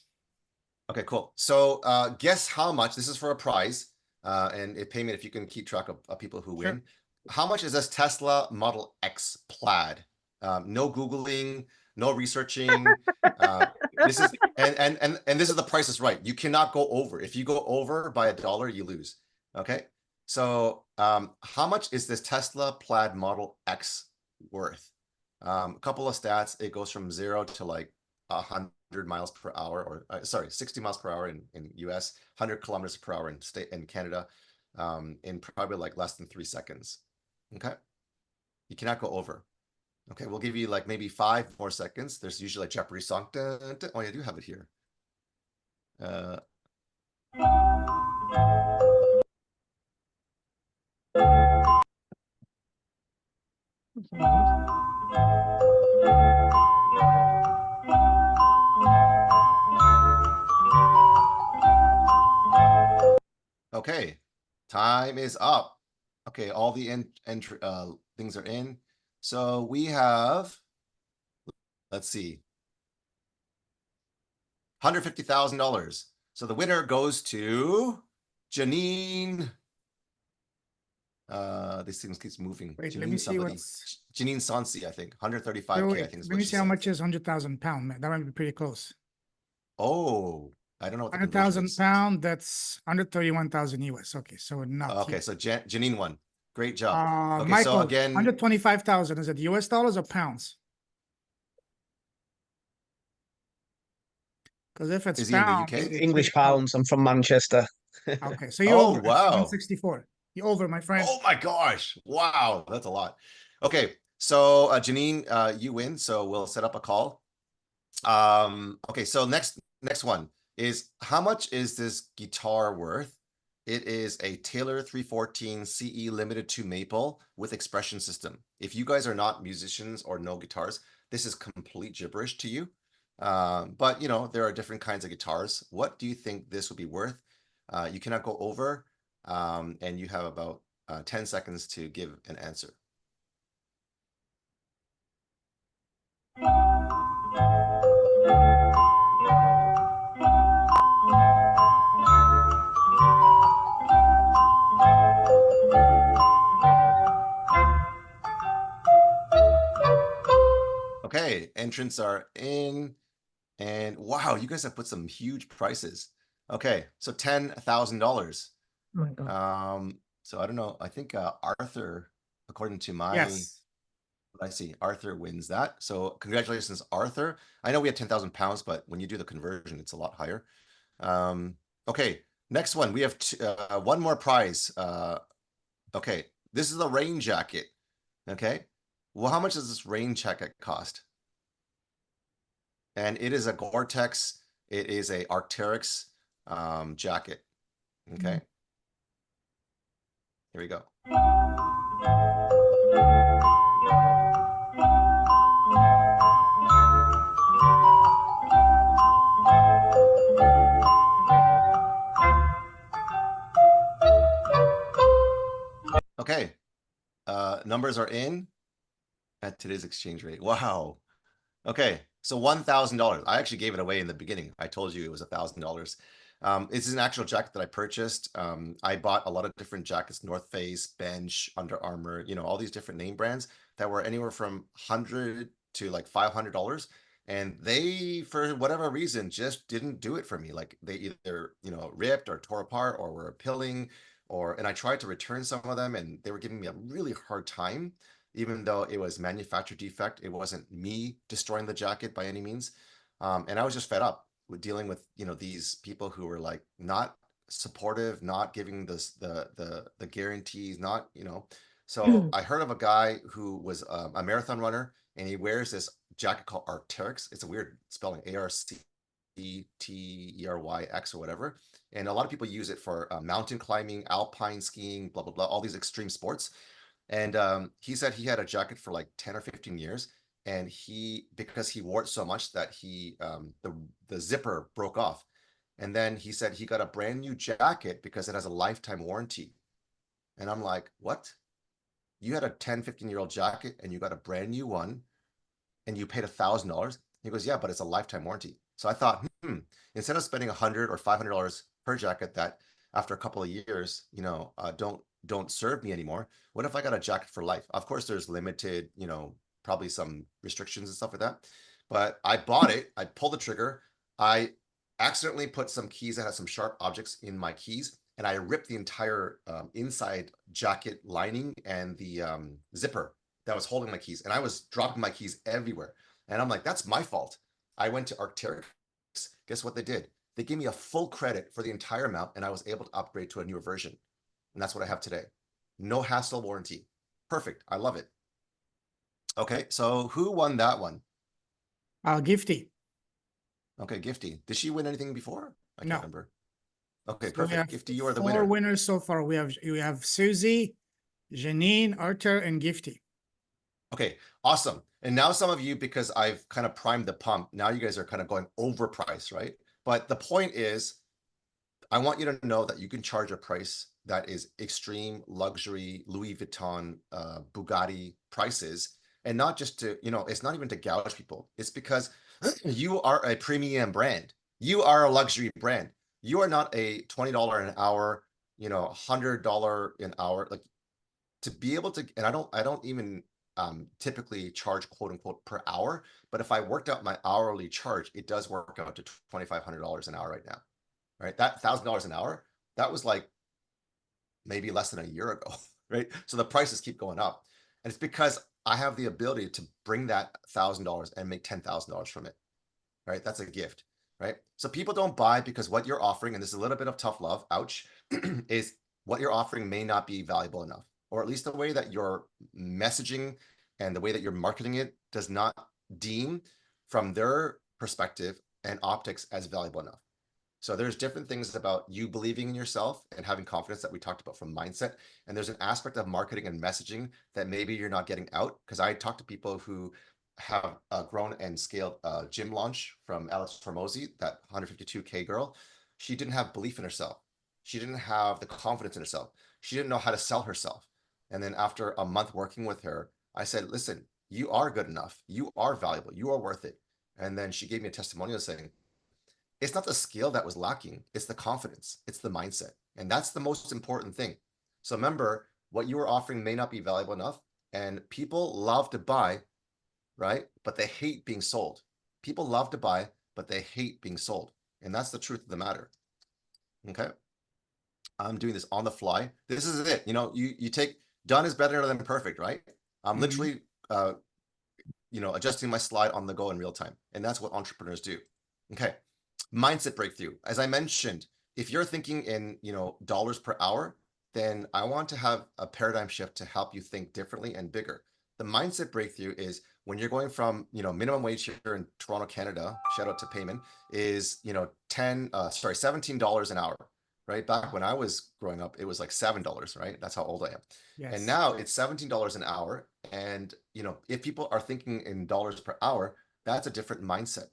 Okay, cool. So guess how much, this is for a prize, and Payment, if you can keep track of people who win. How much is this Tesla Model X Plaid? No Googling, no researching. This is and this is the Price is Right. You cannot go over. If you go over by $1, you lose. Okay. So how much is this Tesla Plaid Model X worth? A couple of stats. It goes from 0 to like 100 miles per hour, or 60 miles per hour in US, 100 kilometers per hour in Canada, in probably like less than 3 seconds. Okay. You cannot go over. Okay, we'll give you like maybe 5 more seconds. There's usually a Jeopardy song. Dun, dun. Oh, I do have it here. Okay, time is up. Okay, all the entry things are in. So we have, let's see, $150,000. So the winner goes to Janine. This thing keeps moving. Wait, Janine let me see somebody. what's. Janine Sansi, I think. 135K, Wait, I wait, think is let what me she see how said. much is 100,000 pound. That might be pretty close. Oh, I don't know what the conversion 100,000 is. pound. That's 131,000 US. Okay, so not Okay, US. so Janine won. Great job. Okay, so Michael, again, 125,000. Is it US dollars or pounds? Because if it's is he in the pounds, UK? it's English pretty close. pounds. I'm from Manchester. Okay, so you Oh, over. It's wow. 164. You over, my friend. Oh my gosh. Wow, that's a lot. Okay, so Janine, you win, so we'll set up a call. Okay, so next one is, how much is this guitar worth? It is a Taylor 314 CE limited to maple with expression system. If you guys are not musicians or know guitars, this is complete gibberish to you. But you know, there are different kinds of guitars. What do you think this would be worth? You cannot go over, and you have about 10 seconds to give an answer. Okay, entrants are in, and wow, you guys have put some huge prices. Okay, so $10,000. Oh my God. So I don't know. I think Arthur, according to my, Yes. I see, Arthur wins that. So congratulations, Arthur. I know we had 10,000 pounds, but when you do the conversion, it's a lot higher. Okay, next one. We have one more prize. Okay, this is a rain jacket. Okay, well, how much does this rain jacket cost? And it is a Gore-Tex. It is a Arc'teryx jacket. Okay, here we go. Okay, numbers are in at today's exchange rate. Wow. Okay, so $1,000. I actually gave it away in the beginning. I told you it was $1,000. This is an actual jacket that I purchased. I bought a lot of different jackets, North Face, Bench, Under Armour, you know, all these different name brands that were anywhere from $100 to like $500. And they, for whatever reason, just didn't do it for me. Like they either, you know, ripped or tore apart or were appealing, and I tried to return some of them and they were giving me a really hard time. Even though it was manufacturer defect, it wasn't me destroying the jacket by any means. And I was just fed up with dealing with, you know, these people who were like not supportive, not giving this the guarantees, not, you know. So I heard of a guy who was a marathon runner, and he wears this jacket called Arc'teryx. It's a weird spelling, ARCTERYX or whatever. And a lot of people use it for mountain climbing, alpine skiing, blah blah blah, all these extreme sports. And he said he had a jacket for like 10 or 15 years, and because he wore it so much that the zipper broke off. And then he said he got a brand new jacket because it has a lifetime warranty. And I'm like, what? You had a 10, 15-year-old jacket and you got a brand new one and you paid $1,000? He goes, yeah, but it's a lifetime warranty. So I thought, instead of spending $100 or $500 per jacket that after a couple of years, you know, don't serve me anymore, what if I got a jacket for life? Of course, there's limited, you know, probably some restrictions and stuff like that. But I bought it. I pulled the trigger. I accidentally put some keys that had some sharp objects in my keys, and I ripped the entire inside jacket lining and the zipper that was holding my keys. And I was dropping my keys everywhere. And I'm like, that's my fault. I went to Arc'teryx. Guess what they did? They gave me a full credit for the entire amount, and I was able to upgrade to a newer version. And that's what I have today. No hassle warranty. Perfect. I love it. Okay, so who won that one? Gifty. Okay, Gifty. Did she win anything before? I can't No. remember. Okay, So we perfect. have Gifty, you are the 4 winner. winners so far. We have Susie, Janine, Arthur, and Gifty. Okay, awesome. And now some of you, because I've kind of primed the pump, now you guys are kind of going overpriced, right? But the point is, I want you to know that you can charge a price that is extreme luxury, Louis Vuitton, Bugatti prices, and not just to, it's not even to gouge people. It's because you are a premium brand. You are a luxury brand. You are not a $20 an hour, $100 an hour. Like, to be able to, and I don't even typically charge quote unquote per hour, but if I worked out my hourly charge, it does work out to $2,500 an hour right now, right? That $1,000 an hour, that was like maybe less than a year ago, right? So the prices keep going up, and it's because I have the ability to bring that $1,000 and make $10,000 from it, right? That's a gift, right? So people don't buy because what you're offering, and this is a little bit of tough love, ouch, is what you're offering may not be valuable enough, or at least the way that you're messaging and the way that you're marketing it does not deem from their perspective and optics as valuable enough. So there's different things about you believing in yourself and having confidence that we talked about from mindset. And there's an aspect of marketing and messaging that maybe you're not getting out. Because I talk to people who have grown and scaled a gym launch from Alex Hormozi, that 152K girl. She didn't have belief in herself. She didn't have the confidence in herself. She didn't know how to sell herself. And then after a month working with her, I said, listen, you are good enough. You are valuable. You are worth it. And then she gave me a testimonial saying, it's not the skill that was lacking. It's the confidence. It's the mindset. And that's the most important thing. So remember, what you are offering may not be valuable enough. And people love to buy, right? But they hate being sold. People love to buy, but they hate being sold. And that's the truth of the matter. Okay. I'm doing this on the fly. This is it. You take done is better than perfect, right? I'm literally, adjusting my slide on the go in real time. And that's what entrepreneurs do. Okay. Mindset breakthrough. As I mentioned, if you're thinking in, dollars per hour, then I want to have a paradigm shift to help you think differently and bigger. The mindset breakthrough is when you're going from, minimum wage here in Toronto, Canada, shout out to Payman, is, $17 an hour, right? Back when I was growing up, it was like $7, right? That's how old I am. Yes. And now it's $17 an hour. And, if people are thinking in dollars per hour, that's a different mindset.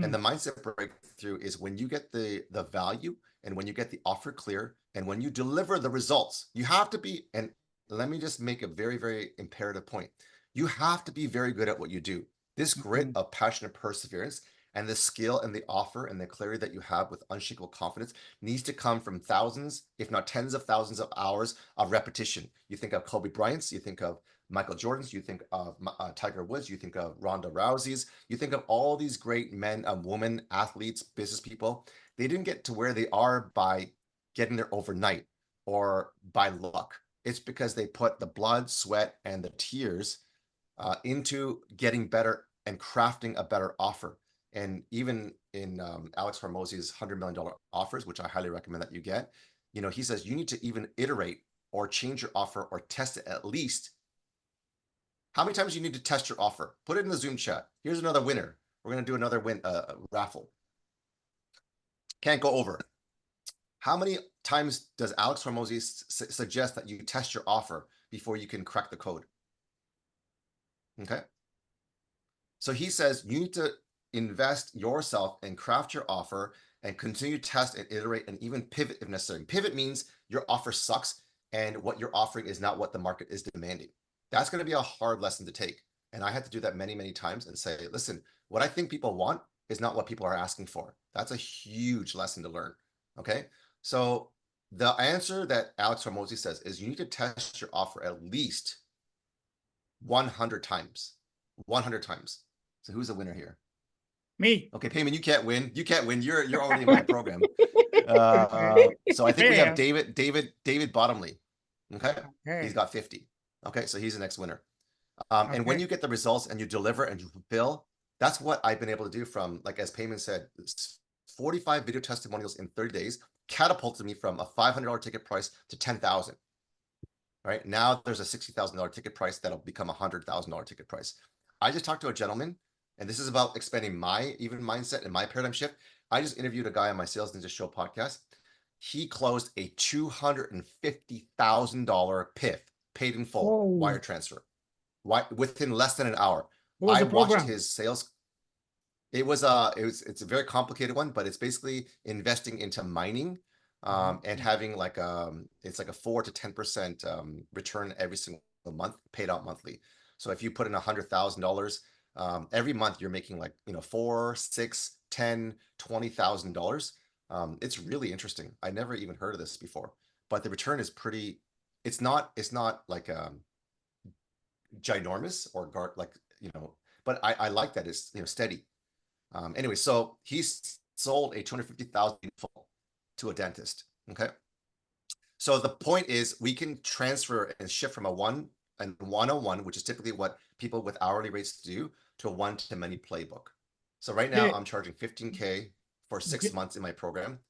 And the mindset breakthrough is when you get the value and when you get the offer clear and when you deliver the results. You have to be, and let me just make a very, very imperative point. You have to be very good at what you do. This grit of passion and perseverance and the skill and the offer and the clarity that you have with unshakable confidence needs to come from thousands, if not tens of thousands of hours of repetition. You think of Kobe Bryant's, you think of Michael Jordan's, you think of Tiger Woods, you think of Ronda Rousey's, you think of all these great men and women, athletes, business people. They didn't get to where they are by getting there overnight or by luck. It's because they put the blood, sweat, and the tears into getting better and crafting a better offer. And even in Alex Hormozi's $100 million offers, which I highly recommend that you get, he says you need to even iterate or change your offer or test it at least. How many times you need to test your offer? Put it in the Zoom chat. Here's another winner. We're going to do another raffle. Can't go over. How many times does Alex Hormozi suggest that you test your offer before you can crack the code? Okay. So he says you need to invest yourself and craft your offer and continue to test and iterate and even pivot if necessary. Pivot means your offer sucks and what you're offering is not what the market is demanding. That's going to be a hard lesson to take. And I had to do that many, many times and say, listen, what I think people want is not what people are asking for. That's a huge lesson to learn. Okay. So the answer that Alex Hormozi says is you need to test your offer at least 100 times. 100 times. So who's the winner here? Me. Okay, Payman, you can't win. You can't win. You're already in my program. So I think we have David Bottomley. Okay. He's got 50. Okay, so he's the next winner. And when you get the results and you deliver and you fulfill, that's what I've been able to do from, like, as Payman said, 45 video testimonials in 30 days catapulted me from a $500 ticket price to $10,000. Right now, there's a $60,000 ticket price that'll become a $100,000 ticket price. I just talked to a gentleman, and this is about expanding my even mindset and my paradigm shift. I just interviewed a guy on my Sales Ninja Show podcast. He closed a $250,000 PIF, paid in full, wire transfer, within less than an hour. I watched his sales. It's a very complicated one, but it's basically investing into mining and having like it's like a 4 to 10% return every single month, paid out monthly. So if you put in $100,000 every month, you're making like, you know, $4, $6, $10, $20,000. It's really interesting. I never even heard of this before, but the return is pretty. It's not like ginormous or like, you know, but I like that it's, you know, steady. Anyway, so he's sold a $250,000 to a dentist. Okay. So the point is we can transfer and shift from a 1-on-1, which is typically what people with hourly rates do, to a one-to-many playbook. So right now I'm charging $15K for 6 months in my program.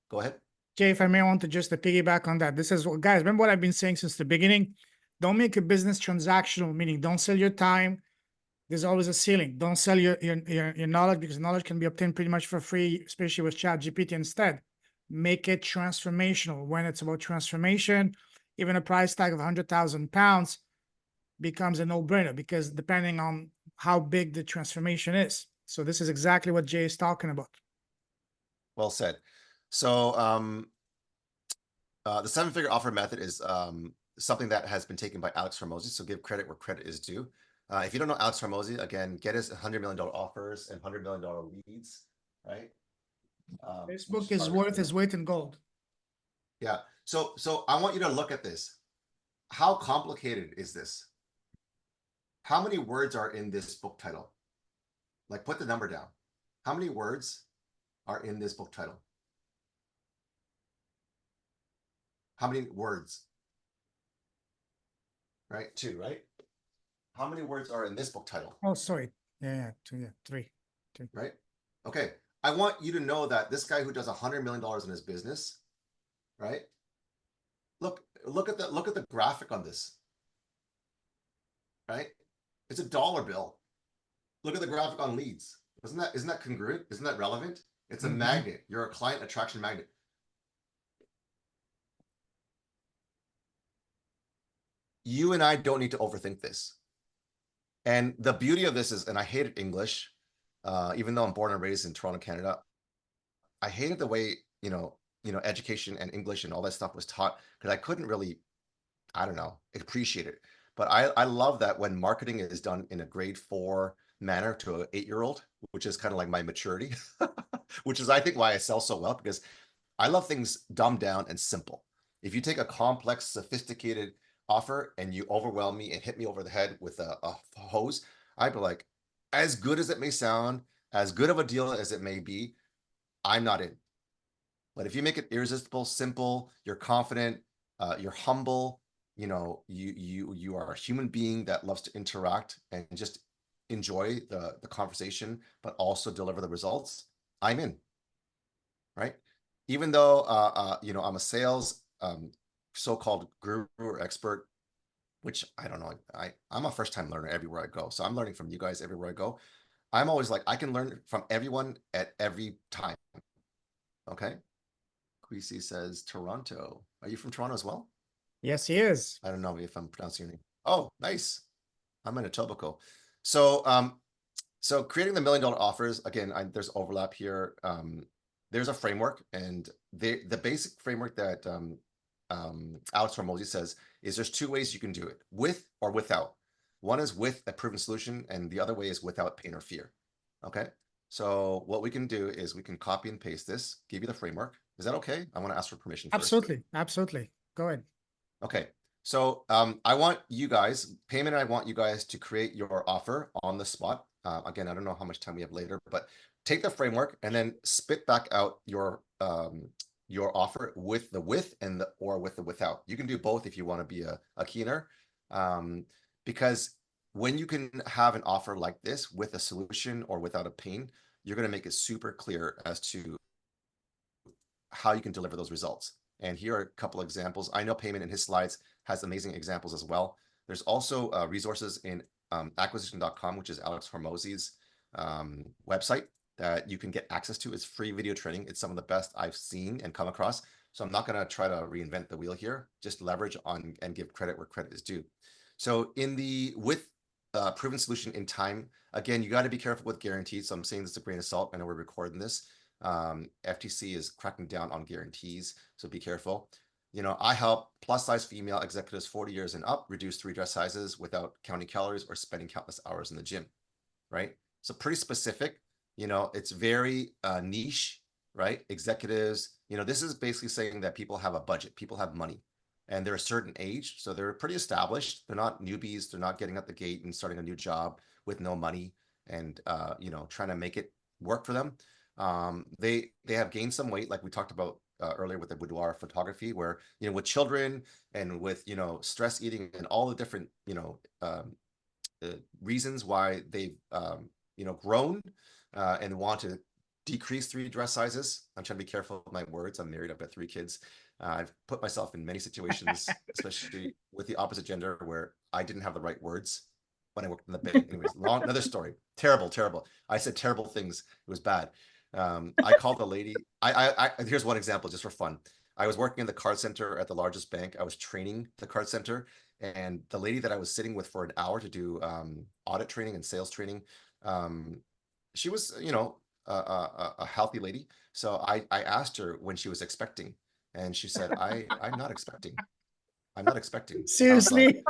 Go ahead. Jay, if I may want to just to piggyback on that. This is what, guys, remember what I've been saying since the beginning. Don't make a business transactional, meaning don't sell your time. There's always a ceiling. Don't sell your knowledge, because knowledge can be obtained pretty much for free, especially with ChatGPT. Instead, make it transformational. When it's about transformation, even a price tag of £100,000 becomes a no-brainer, because depending on how big the transformation is. So this is exactly what Jay is talking about. Well said. So the 7-figure offer method is something that has been taken by Alex Hormozi. So give credit where credit is due. If you don't know Alex Hormozi, again, get his $100 million offers and $100 million leads, right? Facebook is worth its weight in gold. Yeah. So I want you to look at this. How complicated is this? How many words are in this book title? Like, put the number down. How many words are in this book title? How many words? Right? 2, right? How many words are in this book title? Oh, sorry. Yeah, 2, yeah, 3. Right? Okay. I want you to know that this guy who does $100 million in his business, right? Look at the graphic on this. Right? It's a dollar bill. Look at the graphic on leads. Isn't that congruent? Isn't that relevant? It's a magnet. You're a client attraction magnet. You and I don't need to overthink this. And the beauty of this is, and I hated English, even though I'm born and raised in Toronto, Canada. I hated the way, you know, education and English and all that stuff was taught, because I couldn't really, I don't know, appreciate it. But I love that when marketing is done in a grade 4 manner to an 8-year-old, which is kind of like my maturity, which is, I think, why I sell so well, because I love things dumbed down and simple. If you take a complex, sophisticated offer and you overwhelm me and hit me over the head with a hose, I'd be like, as good as it may sound, as good of a deal as it may be, I'm not in. But if you make it irresistible, simple, you're confident, you're humble, you know, you are a human being that loves to interact and just enjoy the conversation, but also deliver the results, I'm in. Right? Even though you know, I'm a sales so-called guru or expert, which I don't know. I'm a first-time learner everywhere I go. So I'm learning from you guys everywhere I go. I'm always like, I can learn from everyone at every time. Okay. Queasy says Toronto. Are you from Toronto as well? Yes, he is. I don't know if I'm pronouncing your name. Oh, nice. I'm in Etobicoke. So so creating the $1 million offers, again, there's overlap here. There's a framework, and the basic framework that Alex Hormozi says is there's 2 ways you can do it, with or without. One is with a proven solution, and the other way is without pain or fear. Okay. So what we can do is we can copy and paste this, give you the framework. Is that okay? I want to ask for permission first. Absolutely. Go ahead. Okay. So I want you guys, Payman and I want you guys to create your offer on the spot. Again, I don't know how much time we have later, but take the framework and then spit back out your offer with the with and or with the without. You can do both if you want to be a keener, because when you can have an offer like this with a solution or without a pain, you're going to make it super clear as to how you can deliver those results. And here are a couple of examples. I know Payman in his slides has amazing examples as well. There's also resources in acquisition.com, which is Alex Hormozi's website, that you can get access to. It's free video training. It's some of the best I've seen and come across. So I'm not going to try to reinvent the wheel here, just leverage on and give credit where credit is due. So in the with proven solution in time, again, you got to be careful with guaranteed. So I'm saying this a grain of salt. I know we're recording this. FTC is cracking down on guarantees, so be careful. I help plus size female executives 40 years and up reduce 3 dress sizes without counting calories or spending countless hours in the gym, right? So pretty specific, it's very niche, right? Executives, this is basically saying that people have a budget, people have money, and they're a certain age, so they're pretty established. They're not newbies. They're not getting out the gate and starting a new job with no money and, trying to make it work for them. They have gained some weight, like we talked about earlier with the boudoir photography, where with children and with stress eating and all the different reasons why they've grown and want to decrease 3 dress sizes. I'm trying to be careful with my words. I'm married. I've got 3 kids. I've put myself in many situations, especially with the opposite gender, where I didn't have the right words when I worked in the bank. Anyways, another story. Terrible. I said terrible things. It was bad. I called the lady. Here's one example just for fun. I was working in the card center at the largest bank. I was training the card center, and the lady that I was sitting with for an hour to do audit training and sales training, she was, a healthy lady. So I asked her when she was expecting, and she said, I'm not expecting. I'm not expecting. Seriously?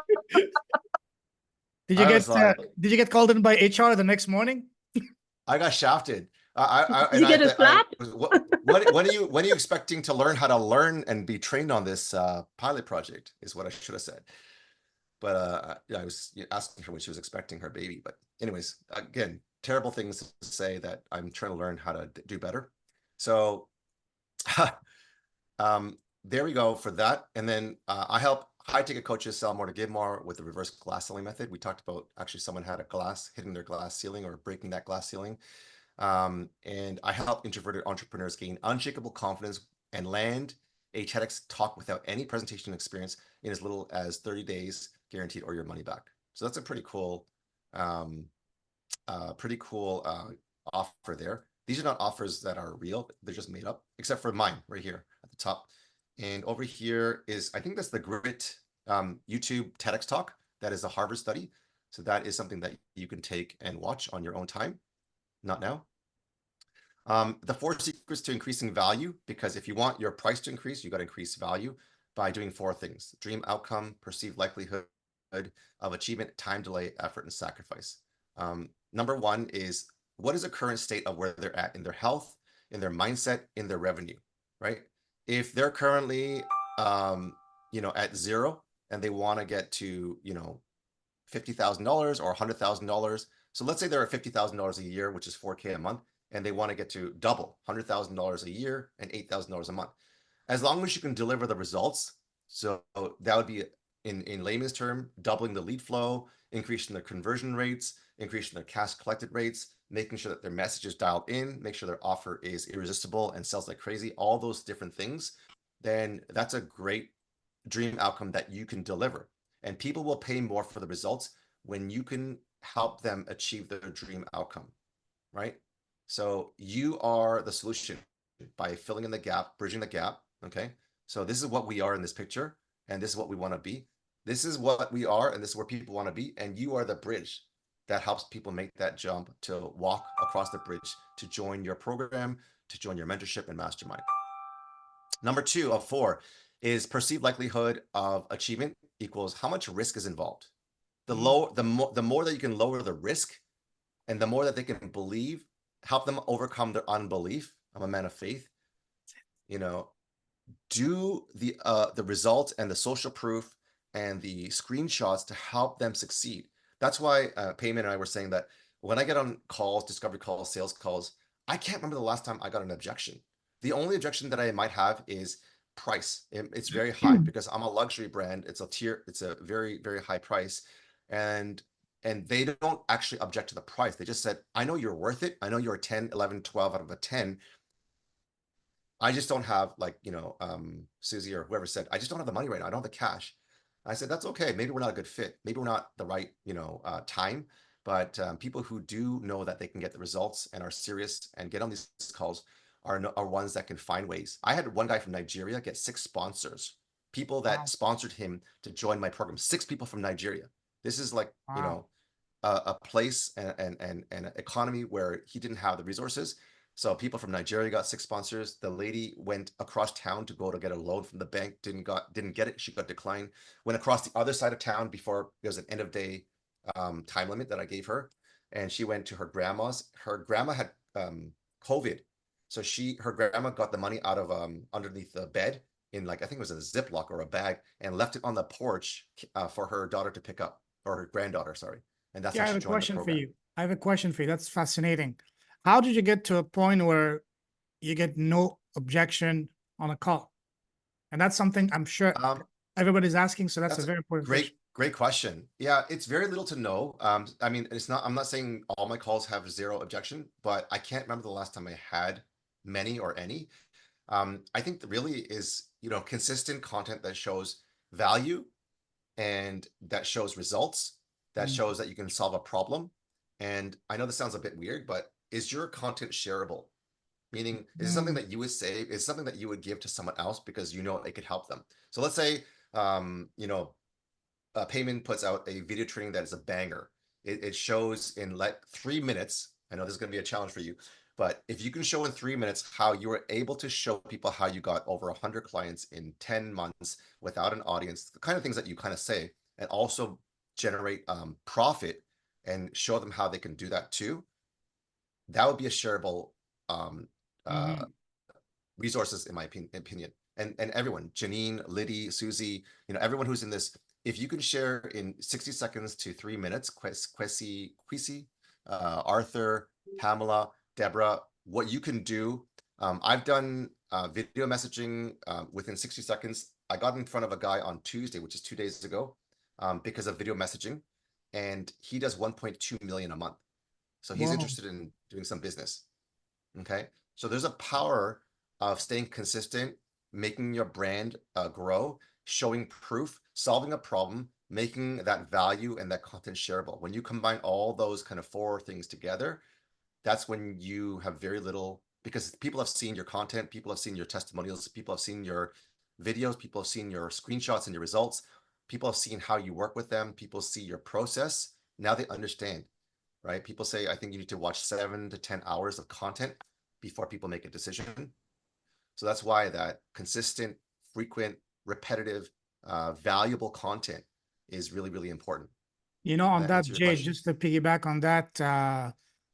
Did you get called in by HR the next morning? I got shafted. Did you get a slap? When are you expecting to learn how to learn and be trained on this pilot project? Is what I should have said. But I was asking her when she was expecting her baby. But anyways, again, terrible things to say that I'm trying to learn how to do better. So there we go for that. And then I help high-ticket coaches sell more to give more with the reverse glass ceiling method. We talked about actually someone had a glass hitting their glass ceiling or breaking that glass ceiling. And I help introverted entrepreneurs gain unshakable confidence and land a TEDx talk without any presentation experience in as little as 30 days guaranteed or your money back. So that's a pretty cool offer there. These are not offers that are real. They're just made up, except for mine right here at the top. And over here is, I think that's the Grit YouTube TEDx talk. That is a Harvard study. So that is something that you can take and watch on your own time. Not now. The 4 secrets to increasing value, because if you want your price to increase, you got to increase value by doing 4 things: dream outcome, perceived likelihood of achievement, time delay, effort, and sacrifice. Number 1 is, what is the current state of where they're at in their health, in their mindset, in their revenue, right? If they're currently, at 0 and they want to get to, $50,000 or $100,000. So let's say they're at $50,000 a year, which is $4K a month, and they want to get to double $100,000 a year and $8,000 a month. As long as you can deliver the results, so that would be in layman's term, doubling the lead flow, increasing their conversion rates, increasing their cash collected rates, making sure that their message is dialed in, make sure their offer is irresistible and sells like crazy, all those different things, then that's a great dream outcome that you can deliver. And people will pay more for the results when you can help them achieve their dream outcome, right? So you are the solution by filling in the gap, bridging the gap, okay? So this is what we are in this picture, and this is what we want to be. This is what we are, and this is where people want to be, and you are the bridge that helps people make that jump to walk across the bridge, to join your program, to join your mentorship and mastermind. Number 2 of 4 is perceived likelihood of achievement equals how much risk is involved. The more that you can lower the risk, and the more that they can believe, help them overcome their unbelief. I'm a man of faith. Do the results and the social proof and the screenshots to help them succeed. That's why Payman and I were saying that when I get on calls, discovery calls, sales calls, I can't remember the last time I got an objection. The only objection that I might have is price. It's very high because I'm a luxury brand. It's a very, very high price. And they don't actually object to the price. They just said, I know you're worth it. I know you're a 10, 11, 12 out of a 10. I just don't have, like, Susie or whoever said, I just don't have the money right now. I don't have the cash. I said, that's okay. Maybe we're not a good fit. Maybe we're not the right, time. But people who do know that they can get the results and are serious and get on these calls are ones that can find ways. I had one guy from Nigeria get 6 sponsors, people that sponsored him to join my program. 6 people from Nigeria. This is like, a place and an economy where he didn't have the resources, So people from Nigeria got 6 sponsors. The lady went across town to go to get a loan from the bank, didn't get it. She got declined. Went across the other side of town before there was an end of day time limit that I gave her, and she went to her grandma's. Her grandma had COVID, so her grandma got the money out of underneath the bed in, like, I think it was a Ziploc or a bag, and left it on the porch for her daughter to pick up, or her granddaughter, sorry. And that's Yeah, I how have she a joined the question for program. you. I have a question for you. That's fascinating. How did you get to a point where you get no objection on a call? And that's something I'm sure everybody's asking. So that's a very important question. Great question. Yeah, it's very little to know. I mean, I'm not saying all my calls have 0 objection, but I can't remember the last time I had many or any. I think that really is, consistent content that shows value and that shows results, that shows that you can solve a problem. And I know this sounds a bit weird, but is your content shareable? Meaning, is it something that you would say, is something that you would give to someone else because it could help them? So let's say, Payman puts out a video training that is a banger. It shows in like 3 minutes. I know this is going to be a challenge for you, but if you can show in 3 minutes how you were able to show people how you got over 100 clients in 10 months without an audience, the kind of things that you kind of say, and also generate profit and show them how they can do that too, that would be a shareable resources, in my opinion. And everyone, Janine, Liddy, Susie, everyone who's in this, if you can share in 60 seconds to 3 minutes, Kwesi, Arthur, Pamela, Deborah, what you can do. I've done video messaging within 60 seconds. I got in front of a guy on Tuesday, which is 2 days ago, because of video messaging, and he does 1.2 million a month. So he's interested in doing some business. Okay. So there's a power of staying consistent, making your brand grow, showing proof, solving a problem, making that value and that content shareable. When you combine all those kind of 4 things together, that's when you have very little, because people have seen your content, people have seen your testimonials, people have seen your videos, people have seen your screenshots and your results, people have seen how you work with them, people see your process. Now they understand, right? People say, I think you need to watch 7 to 10 hours of content before people make a decision. So that's why that consistent, frequent, repetitive, valuable content is really, really important. On that, Jay, just to piggyback on that,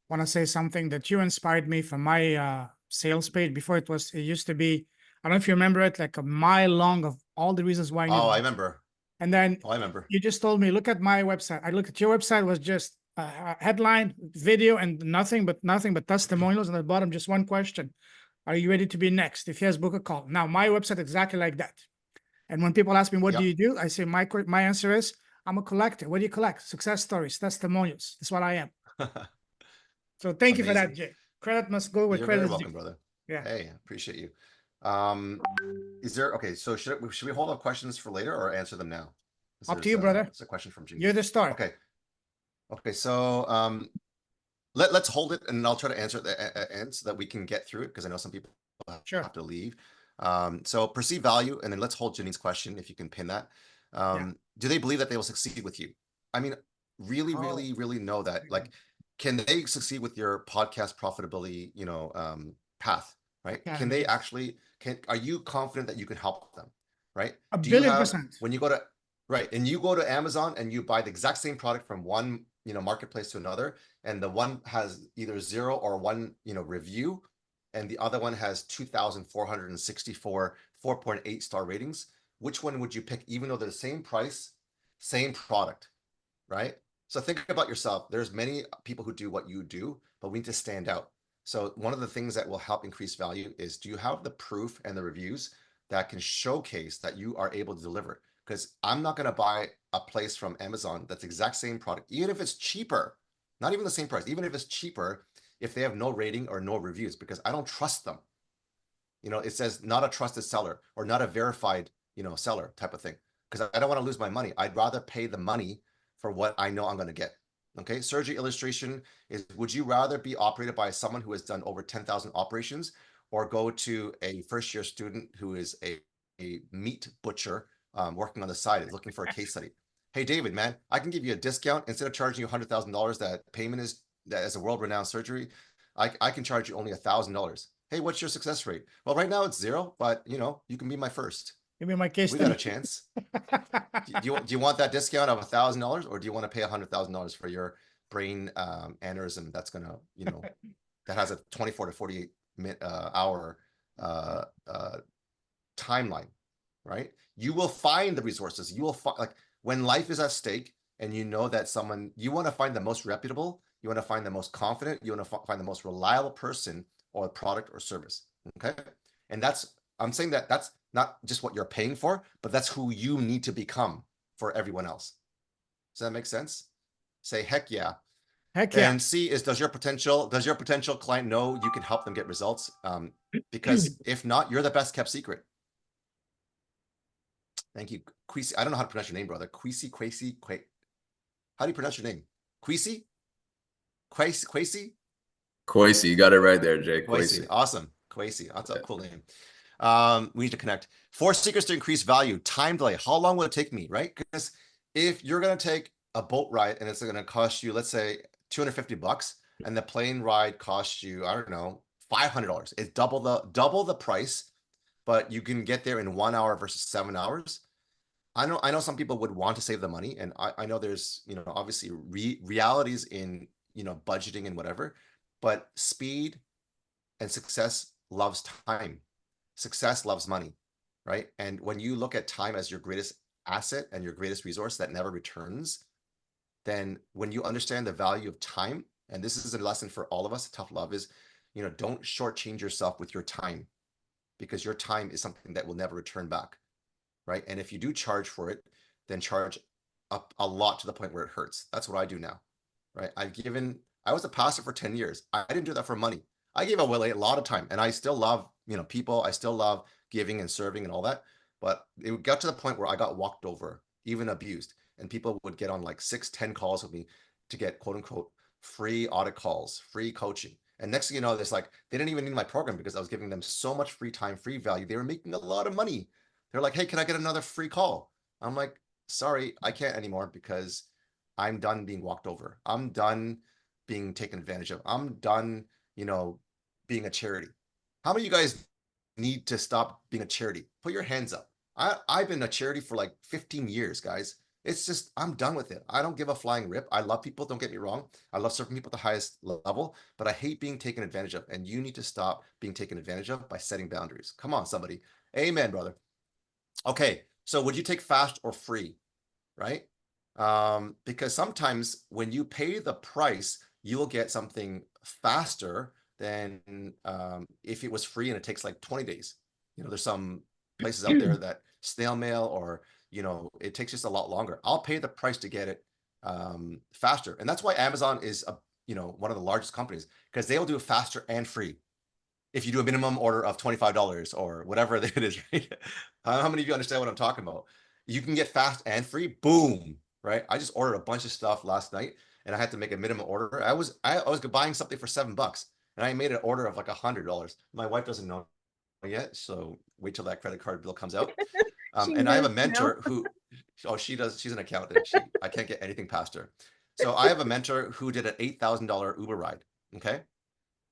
want to say something that you inspired me from my sales page. Before it used to be, I don't know if you remember it, like a mile long of all the reasons why. I remember. And then I remember. You just told me, look at my website. I look at your website, was just a headline, video, and nothing but testimonials. And at the bottom, just one question. Are you ready to be next? If yes, book a call. Now, my website exactly like that. And when people ask me, what do you do? I say, my answer is, I'm a collector. What do you collect? Success stories, testimonials. That's what I am. So thank you for that, Jay. Credit must go where credit is due. You're very welcome, brother. Yeah. Hey, appreciate you. So should we hold up questions for later or answer them now? Up to you, brother. It's a question from Jimmy. You're the star. Okay. So let's hold it, and I'll try to answer at the end so that we can get through it, because I know some people have to leave. So perceive value, and then let's hold Janine's question, if you can pin that. Do they believe that they will succeed with you? I mean, really know that. Like, can they succeed with your podcast profitability, path, right? Can they actually, are you confident that you can help them, right? $1 billion%. When you go to, right, and you go to Amazon and you buy the exact same product from one, marketplace to another, and the one has either 0 or 1, review, and the other one has 2,464 4.8 star ratings, which one would you pick, even though they're the same price, same product, right? So think about yourself. There's many people who do what you do, but we need to stand out. So one of the things that will help increase value is, do you have the proof and the reviews that can showcase that you are able to deliver? Because I'm not going to buy a place from Amazon that's the exact same product, even if it's cheaper, not even the same price, even if it's cheaper, if they have no rating or no reviews, because I don't trust them. It says not a trusted seller or not a verified, seller type of thing, because I don't want to lose my money. I'd rather pay the money for what I know I'm going to get. Okay. Surgery illustration is, would you rather be operated by someone who has done over 10,000 operations, or go to a first-year student who is a meat butcher working on the side, is looking for a case study? Hey, David, man, I can give you a discount instead of charging you $100,000 that Payman is, that as a world-renowned surgery. I can charge you only $1,000. Hey, what's your success rate? Well, right now it's 0, but you know, you can be my first. Give me my case We study. got a chance. Do you want that discount of $1,000, or do you want to pay $100,000 for your brain aneurysm that's gonna, you know, that has a 24 to 48 hour timeline, right? You will find the resources. You will find, like, when life is at stake and you know that someone, you want to find the most reputable, you want to find the most confident, you want to find the most reliable person or product or service. Okay. And that's, I'm saying that that's not just what you're paying for, but that's who you need to become for everyone else. Does that make sense? Say, heck yeah. Heck yeah. And C is, does your potential client know you can help them get results? Because if not, you're the best kept secret. Thank you. Quisi. I don't know how to pronounce your name, brother. Quisi. How do you pronounce your name? Quisi? Quasi? Quasi, you got it right there, Jay. Quasi. Quasi. Awesome. Quasi. That's a cool name. We need to connect. 4 secrets to increase value. Time delay. How long will it take me, right? Because if you're going to take a boat ride and it's going to cost you, let's say, $250, and the plane ride costs you, I don't know, $500. It's double the price, but you can get there in 1 hour versus 7 hours. I know some people would want to save the money, and I know there's, you know, obviously realities in, you know, budgeting and whatever, but speed and success loves time. Success loves money, right? And when you look at time as your greatest asset and your greatest resource that never returns, then when you understand the value of time, and this is a lesson for all of us, tough love is, you know, don't shortchange yourself with your time, because your time is something that will never return back, right? And if you do charge for it, then charge up a lot to the point where it hurts. That's what I do now, right? I was a pastor for 10 years. I didn't do that for money. I gave away a lot of time, and I still love, you know, people. I still love giving and serving and all that. But it got to the point where I got walked over, even abused, and people would get on like 6-10 calls with me to get quote unquote free audit calls, free coaching. And next thing you know, there's like, they didn't even need my program because I was giving them so much free time, free value. They were making a lot of money. They're like, hey, can I get another free call? I'm like, sorry, I can't anymore, because I'm done being walked over. I'm done being taken advantage of. I'm done, you know, being a charity. How many of you guys need to stop being a charity? Put your hands up. I've been a charity for like 15 years, guys. It's just, I'm done with it. I don't give a flying rip. I love people, don't get me wrong. I love serving people at the highest level, but I hate being taken advantage of. And you need to stop being taken advantage of by setting boundaries. Come on, somebody. Amen, brother. Okay, so would you take fast or free, right? Because sometimes when you pay the price, you will get something faster than if it was free and it takes like 20 days. You know, there's some places out there that snail mail, or, you know, it takes just a lot longer. I'll pay the price to get it faster. And that's why Amazon is, you know, one of the largest companies, because they'll do it faster and free. If you do a minimum order of $25 or whatever it is, right? How many of you understand what I'm talking about? You can get fast and free, boom, right? I just ordered a bunch of stuff last night, and I had to make a minimum order. I was buying something for $7, and I made an order of like $100. My wife doesn't know yet, so wait till that credit card bill comes out. And I have a mentor who, oh, she does. She's an accountant. I can't get anything past her. So I have a mentor who did an $8,000 Uber ride. Okay.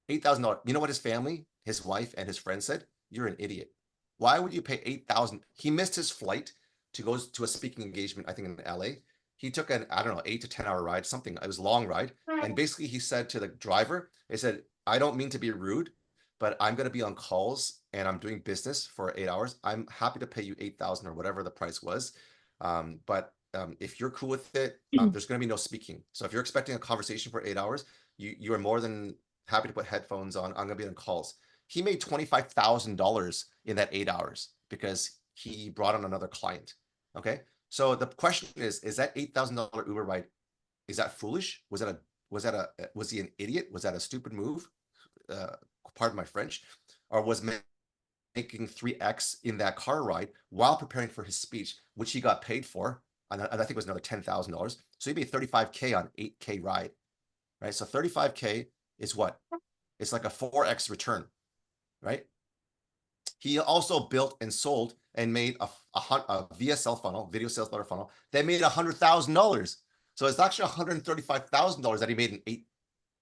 $8,000. You know what his family, his wife, and his friend said? You're an idiot. Why would you pay $8,000? He missed his flight to go to a speaking engagement, I think in LA. He took an, I don't know, 8 to 10 hour ride, something. It was a long ride. And basically he said to the driver, he said, I don't mean to be rude, but I'm going to be on calls and I'm doing business for 8 hours. I'm happy to pay you $8,000 or whatever the price was. But if you're cool with it, there's going to be no speaking. So if you're expecting a conversation for 8 hours, you are more than happy to put headphones on. I'm going to be on calls. He made $25,000 in that 8 hours because he brought on another client. Okay. So the question is that $8,000 Uber ride, is that foolish? Was he an idiot? Was that a stupid move? Pardon my French. Or was making 3x in that car ride while preparing for his speech, which he got paid for, and I think it was another $10,000. So he made $35K on 8K ride, right? So $35K is what? It's like a 4x return, right? He also built and sold and made a VSL funnel, video sales letter funnel, that made $100,000. So it's actually $135,000 that he made in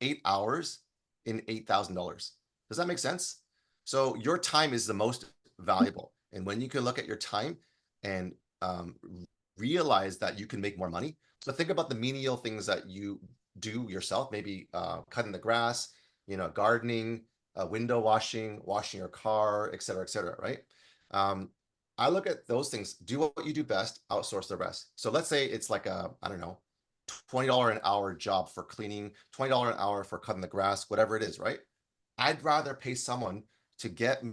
eight hours in $8,000. Does that make sense? So your time is the most valuable. And when you can look at your time and realize that you can make more money. So think about the menial things that you do yourself, maybe cutting the grass, gardening, window washing, washing your car, et cetera, right? I look at those things, do what you do best, outsource the rest. So let's say it's like a, I don't know, $20 an hour job for cleaning, $20 an hour for cutting the grass, whatever it is, right? I'd rather pay someone to get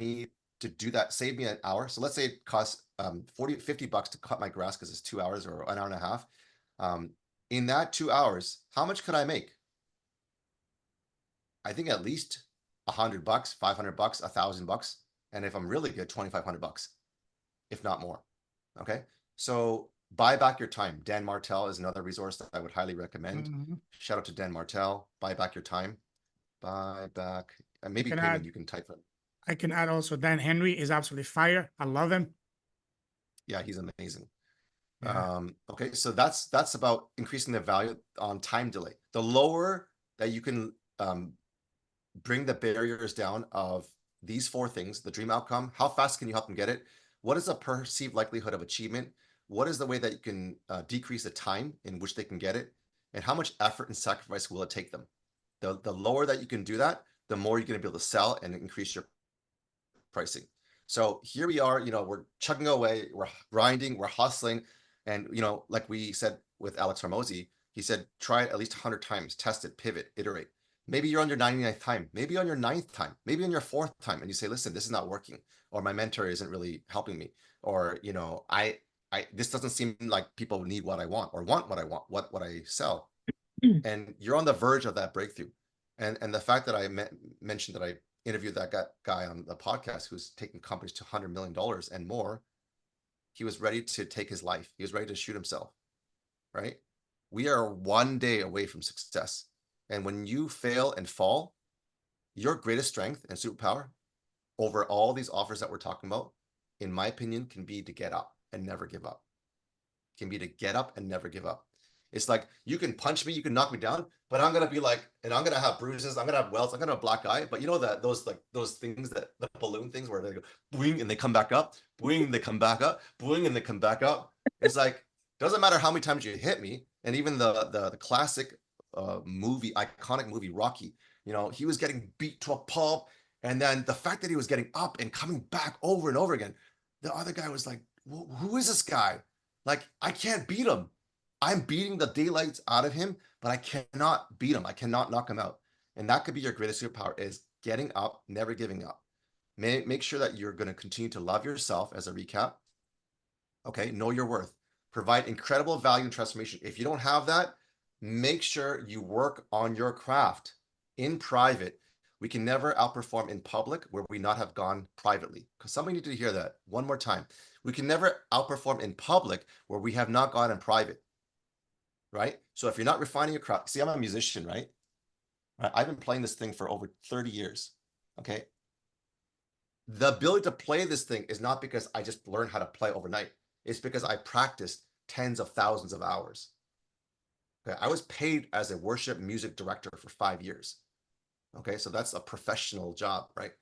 me to do that, save me an hour. So let's say it costs $50 to cut my grass because it's 2 hours or an hour and a half. In that 2 hours, how much could I make? I think at least $100, $500, $1,000. And if I'm really good, $2,500, if not more. Okay. So buy back your time. Dan Martell is another resource that I would highly recommend. Shout out to Dan Martell. Buy back your time. Buy back. And maybe payment you can type it. I can add also Dan Henry is absolutely fire. I love him. Yeah, he's amazing. Yeah. Okay, so that's about increasing the value on time delay. The lower that you can bring the barriers down of these 4 things: the dream outcome, how fast can you help them get it? What is the perceived likelihood of achievement? What is the way that you can decrease the time in which they can get it? And how much effort and sacrifice will it take them? The lower that you can do that, the more you're going to be able to sell and increase your pricing. So here we are, we're chugging away, we're grinding, we're hustling. And, like we said with Alex Hormozi, he said, try it at least 100 times, test it, pivot, iterate. Maybe you're on your 99th time, maybe on your 9th time, maybe on your 4th time. And you say, listen, this is not working, or my mentor isn't really helping me. Or, this doesn't seem like people need what I want or want what I want, what I sell. And you're on the verge of that breakthrough. And the fact that I mentioned that I interviewed that guy on the podcast who's taking companies to $100 million and more, he was ready to take his life. He was ready to shoot himself, right? We are one day away from success. And when you fail and fall, your greatest strength and superpower over all these offers that we're talking about, in my opinion, can be to get up and never give up. Can be to get up and never give up. It's like, you can punch me, you can knock me down, but I'm going to be like, and I'm going to have bruises, I'm going to have welts, I'm going to have a black eye. But that those things, that the balloon things where they go boing and they come back up, boing and they come back up, boing and they come back up. It's like, doesn't matter how many times you hit me. And even the classic iconic movie Rocky, he was getting beat to a pulp. And then the fact that he was getting up and coming back over and over again, the other guy was like, who is this guy? Like, I can't beat him. I'm beating the daylights out of him, but I cannot beat him. I cannot knock him out. And that could be your greatest superpower, is getting up, never giving up. Make sure that you're going to continue to love yourself, as a recap. Okay, know your worth. Provide incredible value and transformation. If you don't have that, make sure you work on your craft in private. We can never outperform in public where we not have gone privately. Because somebody needed to hear that one more time. We can never outperform in public where we have not gone in private. Right? So if you're not refining your craft, see, I'm a musician, right? I've been playing this thing for over 30 years. Okay. The ability to play this thing is not because I just learned how to play overnight. It's because I practiced tens of thousands of hours. Okay. I was paid as a worship music director for 5 years. Okay. So that's a professional job, right?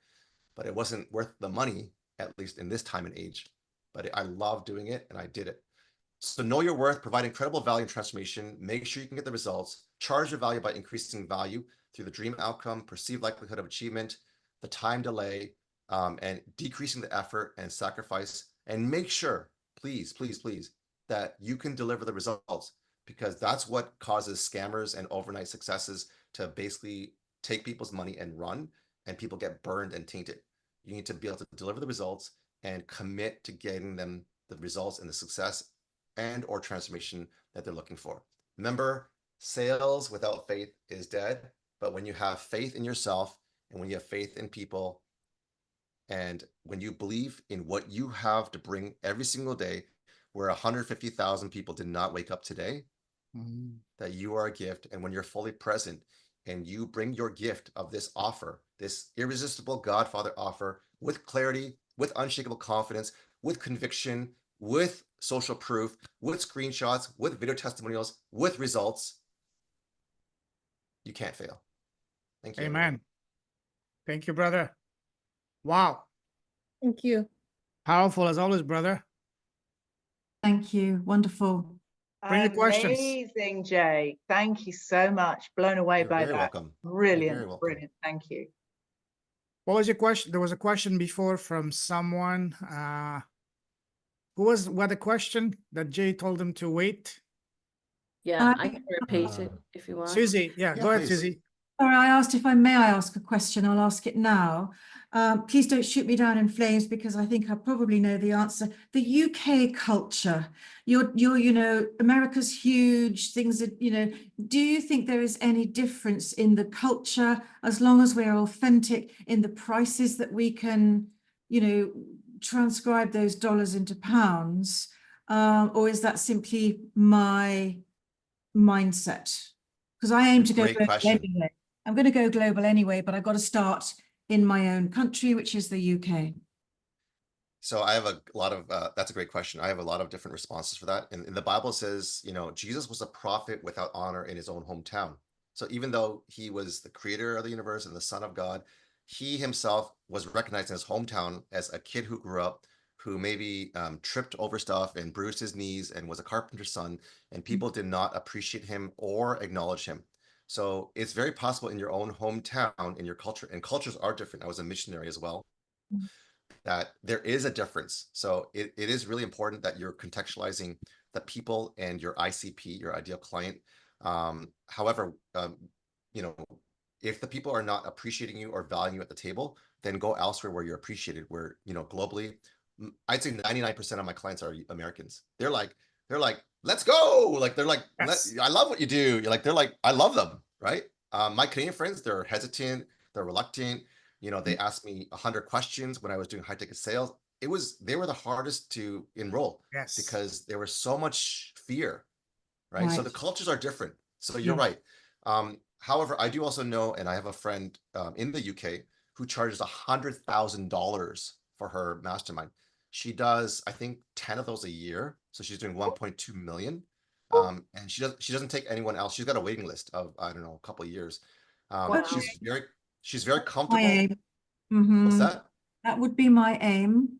But it wasn't worth the money, at least in this time and age. But I love doing it, and I did it. So know your worth, provide incredible value and transformation, make sure you can get the results, charge your value by increasing value through the dream outcome, perceived likelihood of achievement, the time delay, and decreasing the effort and sacrifice. And make sure, please, that you can deliver the results, because that's what causes scammers and overnight successes to basically take people's money and run, and people get burned and tainted. You need to be able to deliver the results and commit to getting them the results and the success and or transformation that they're looking for. Remember, sales without faith is dead. But when you have faith in yourself, and when you have faith in people, and when you believe in what you have to bring every single day, where 150,000 people did not wake up today, that you are a gift. And when you're fully present and you bring your gift of this offer, this irresistible GodFather offer, with clarity, with unshakable confidence, with conviction, with social proof, with screenshots, with video testimonials, with results, you can't fail. Thank you. Amen. Thank you, brother. Wow. Thank you. Powerful as always, brother. Thank you. Wonderful. Bring your questions. Amazing, Jay. Thank you so much. Blown away You're by very that. welcome. You're Brilliant, very welcome. brilliant. Thank you. What was your question? There was a question before from someone. Who was what the question that Jay told him to wait? Yeah, I can repeat it if you want. Susie, yeah, go ahead, please. Susie. Sorry, I asked if I may I ask a question. I'll ask it now. Please don't shoot me down in flames because I think I probably know the answer. The UK culture, you know, America's huge, things that, you know, do you think there is any difference in the culture as long as we're authentic in the prices that we can, you know, transcribe those dollars into pounds? Or is that simply my mindset? Because I aim to go Great global question. anyway. I'm going to go global anyway, but I've got to start in my own country, which is the UK. So I have a lot of, that's a great question. I have a lot of different responses for that. And the Bible says, you know, Jesus was a prophet without honor in his own hometown. So even though he was the creator of the universe and the son of God, he himself was recognized in his hometown as a kid who grew up, who maybe tripped over stuff and bruised his knees and was a carpenter's son, and people did not appreciate him or acknowledge him. So it's very possible in your own hometown, in your culture, and cultures are different. I was a missionary as well, that there is a difference. So it is really important that you're contextualizing the people and your ICP, your ideal client. However, you know, if the people are not appreciating you or valuing you at the table, then go elsewhere where you're appreciated, where, you know, globally, I'd say 99% of my clients are Americans. They're like, let's go. Like, they're like, Yes. I love what you do. You're like, they're like, I love them. Right. My Canadian friends, they're hesitant, they're reluctant. You know, they asked me 100 questions when I was doing high ticket sales. They were the hardest to enroll. Yes. Because there was so much fear. Right. So the cultures are different. So you're right. However, I do also know, and I have a friend in the UK who charges $100,000 for her mastermind. She does, I think, 10 of those a year. So she's doing 1.2 million. And she doesn't take anyone else. She's got a waiting list of, I don't know, a couple of years. Wow. She's very comfortable. My aim. What's that? That would be my aim.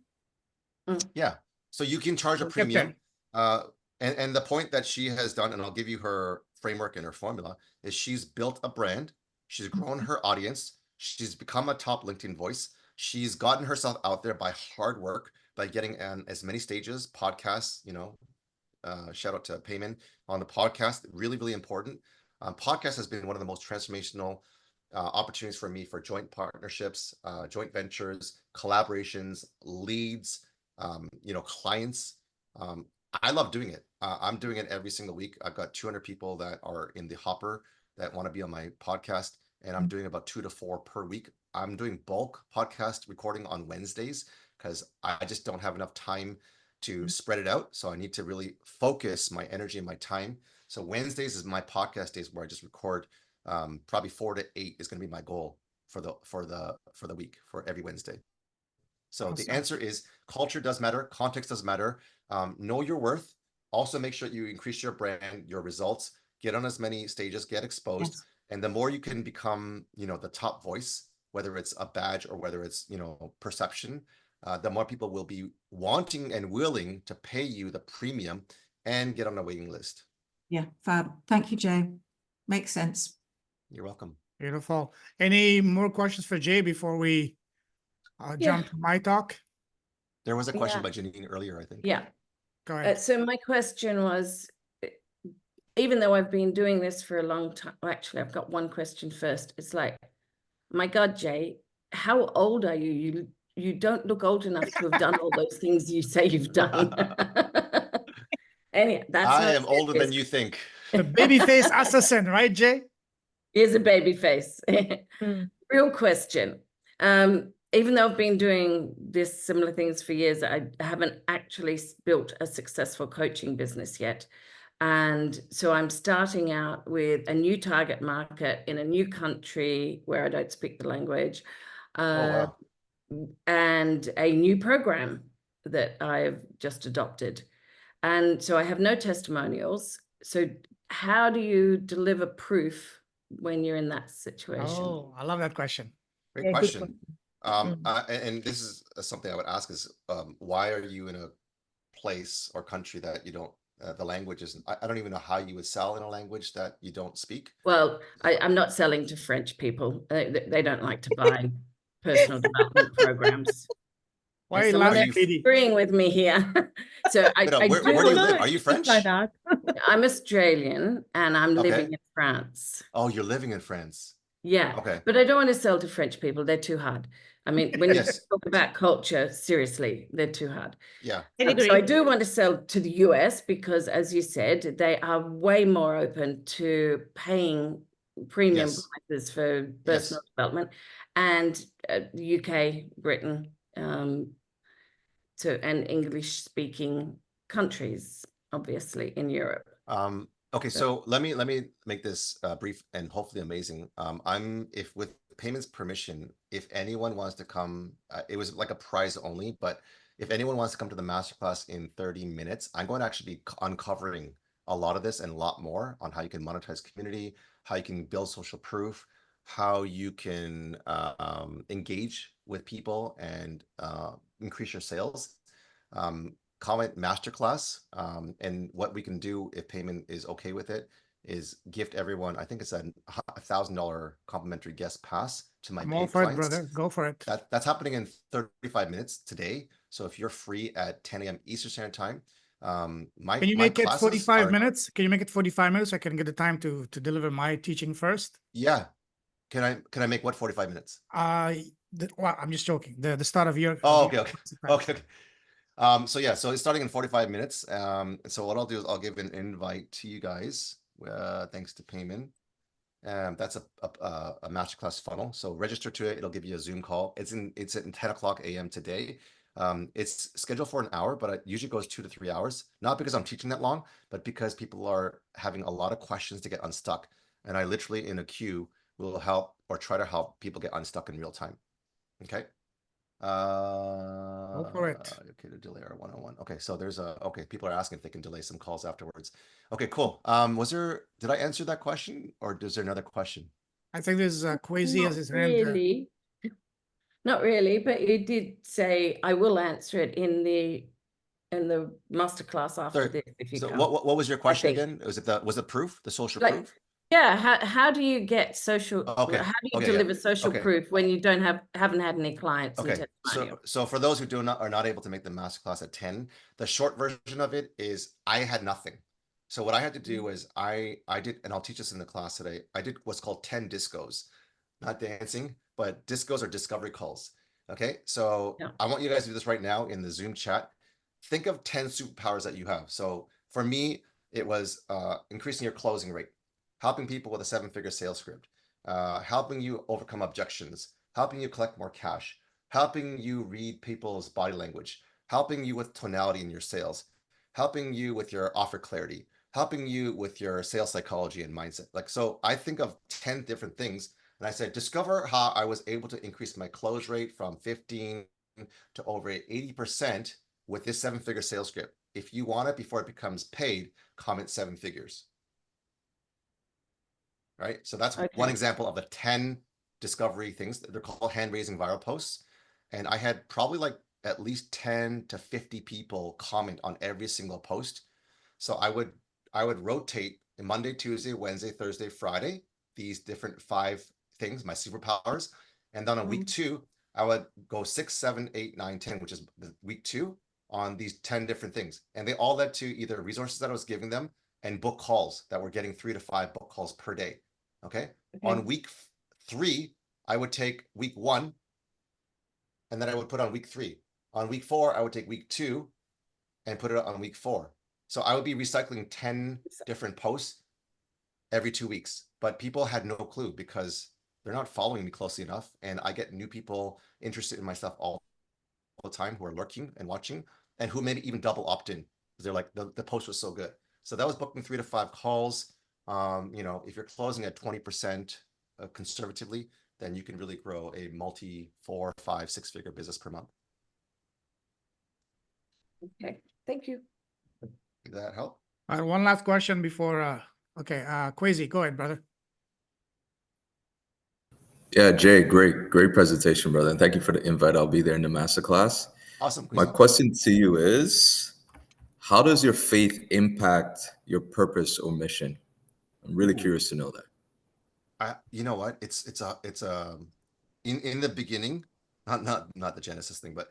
Yeah. So you can charge a We'll get premium. And the point that she has done, and I'll give you her framework and her formula, is she's built a brand. She's grown her audience. She's become a top LinkedIn voice. She's gotten herself out there by hard work, by getting on as many stages, podcasts, you know, shout out to Payman on the podcast. Really, really important. Podcast has been one of the most transformational opportunities for me for joint partnerships, joint ventures, collaborations, leads, you know, clients. I love doing it. I'm doing it every single week. I've got 200 people that are in the hopper that want to be on my podcast, and I'm doing about 2 to 4 per week. I'm doing bulk podcast recording on Wednesdays because I just don't have enough time to spread it out. So I need to really focus my energy and my time. So Wednesdays is my podcast days where I just record. Probably 4 to 8 is going to be my goal for the week, for every Wednesday. So the answer is culture does matter. Context does matter. Know your worth. Also make sure you increase your brand, your results, get on as many stages, get exposed. Yes. And the more you can become, you know, the top voice, whether it's a badge or whether it's, you know, perception, the more people will be wanting and willing to pay you the premium and get on a waiting list. Yeah, fab. Thank you, Jay. Makes sense. You're welcome. Beautiful. Any more questions for Jay before we jump to my talk? There was a question by Janine earlier, I think. Yeah. Go ahead. So my question was, even though I've been doing this for a long time, well, actually, I've got one question first. It's like, my God, Jay, how old are you? You don't look old enough to have done all those things you say you've done. Anyway, I am older than you think. The babyface assassin, right, Jay? Here's a baby face. Real question. Even though I've been doing this similar things for years, I haven't actually built a successful coaching business yet. And so I'm starting out with a new target market in a new country where I don't speak the language, Wow. and a new program that I've just adopted. And so I have no testimonials. So how do you deliver proof when you're in that situation? Oh, I love that question. Great Yeah, good question. question. And this is something I would ask is, why are you in a place or country that you don't, the language is, I don't even know how you would sell in a language that you don't speak. Well, I'm not selling to French people. They don't like to buy personal development programs. Why And are you someone laughing, is lady? agreeing with me here. So I No, do where do you want live? to. Are you French? Like that. I'm Australian and I'm Okay. living in France. Oh, you're living in France. Yeah, Okay. but I don't want to sell to French people. They're too hard. I mean, when you Yes. talk about culture, seriously, they're too hard. Yeah. So I do want to sell to the US because, as you said, they are way more open to paying premium Yes. prices for Yes. personal development, and UK, Britain, and English-speaking countries, obviously in Europe. Okay, so let me make this brief and hopefully amazing. If with payments permission, if anyone wants to come, it was like a prize only, but if anyone wants to come to the masterclass in 30 minutes, I'm going to actually be uncovering a lot of this and a lot more on how you can monetize community, how you can build social proof, how you can engage with people and increase your sales. Comment masterclass, and what we can do if payment is okay with it is gift everyone, I think it's a $1,000 complimentary guest pass to my I'm all paid for it, clients. brother. Go for it. That's happening in 35 minutes today. So if you're free at 10 a.m. Eastern Standard Time, my Can you make it classes 45 are, minutes? Can you make it 45 minutes so I can get the time to deliver my teaching first? yeah. Can I make what 45 minutes? Well, I'm just joking. The start of your Oh, of your okay. class. Okay. So yeah, so it's starting in 45 minutes. So what I'll do is I'll give an invite to you guys, thanks to payment. That's a masterclass funnel. So register to it. It'll give you a Zoom call. It's at 10 o'clock a.m. today. It's scheduled for an hour, but it usually goes 2 to 3 hours. Not because I'm teaching that long, but because people are having a lot of questions to get unstuck. And I literally in a queue will help or try to help people get unstuck in real time. Okay. Go for it. Okay, to delay our one-on-one. Okay, so there's okay, people are asking if they can delay some calls afterwards. Okay, cool. Did I answer that question or is there another question? I think this is Quasi as his hand. Really. Not really, but you did say I will answer it in the masterclass after Sorry, this if you so come. what was your question think. again? Was it proof, the social Like, proof? yeah, how do you get social? Okay, How do you okay, yeah. deliver social Okay. proof when you haven't had any clients and Okay, testimonials? so for those who are not able to make the masterclass at 10, the short version of it is I had nothing. So what I had to do is I did, and I'll teach this in the class today. I did what's called 10 discos, not dancing, but discos are discovery calls. Okay, so Yeah. I want you guys to do this right now in the Zoom chat. Think of 10 superpowers that you have. So for me, it was increasing your closing rate, helping people with a 7-figure sales script, helping you overcome objections, helping you collect more cash, helping you read people's body language, helping you with tonality in your sales, helping you with your offer clarity, helping you with your sales psychology and mindset. Like, so I think of 10 different things. And I said, discover how I was able to increase my close rate from 15 to over 80% with this 7-figure sales script. If you want it before it becomes paid, comment 7 figures. Right? So that's one example of the 10 discovery things. They're called hand-raising viral posts. And I had probably like at least 10 to 50 people comment on every single post. So I would rotate Monday, Tuesday, Wednesday, Thursday, Friday, these different 5 things, my superpowers. And then on week 2, I would go 6, 7, 8, 9, 10, which is week 2 on these 10 different things. And they all led to either resources that I was giving them and book calls that were getting 3 to 5 book calls per day. Okay. On week 3, I would take week 1 and then I would put on week 3. On week 4, I would take week 2 and put it on week 4. So I would be recycling 10 different posts every 2 weeks, but people had no clue because they're not following me closely enough. And I get new people interested in my stuff all the time who are lurking and watching and who maybe even double opt-in because they're like, the post was so good. So that was booking 3 to 5 calls. You know, if you're closing at 20% conservatively, then you can really grow a multi 4, 5, 6-figure business per month. Okay, thank you. Did that help? All right, one last question before. Okay, Quasi, go ahead, brother. Yeah, Jay, great presentation, brother. And thank you for the invite. I'll be there in the masterclass. Awesome. My question to you is, how does your faith impact your purpose or mission? I'm really curious to know that. You know what? It's in the beginning, not the Genesis thing, but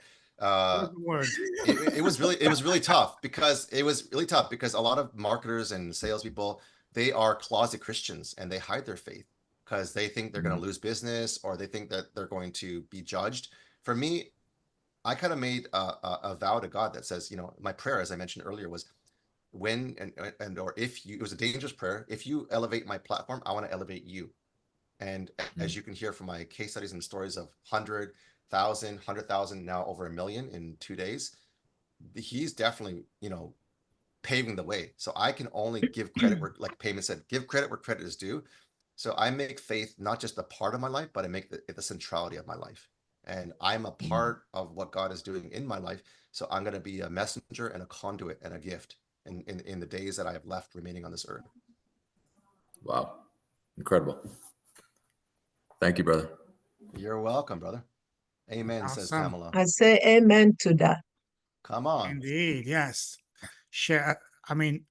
Word. it was really tough because a lot of marketers and salespeople, they are closet Christians and they hide their faith because they think they're going to lose business or they think that they're going to be judged. For me, I kind of made a vow to God that says, you know, my prayer, as I mentioned earlier, was when or if you, it was a dangerous prayer. If you elevate my platform, I want to elevate you. And as you can hear from my case studies and stories of 100,000, now over 1 million in 2 days, he's definitely, you know, paving the way. So I can only give credit where, like Payman said, give credit where credit is due. So I make faith not just a part of my life, but I make it the centrality of my life. And I'm a part of what God is doing in my life. So I'm going to be a messenger and a conduit and a gift in the days that I have left remaining on this earth. Wow. Incredible. Thank you, brother. You're welcome, brother. Amen, says Awesome. Pamela. I say amen to that. Come on. Indeed, yes. Share. I mean,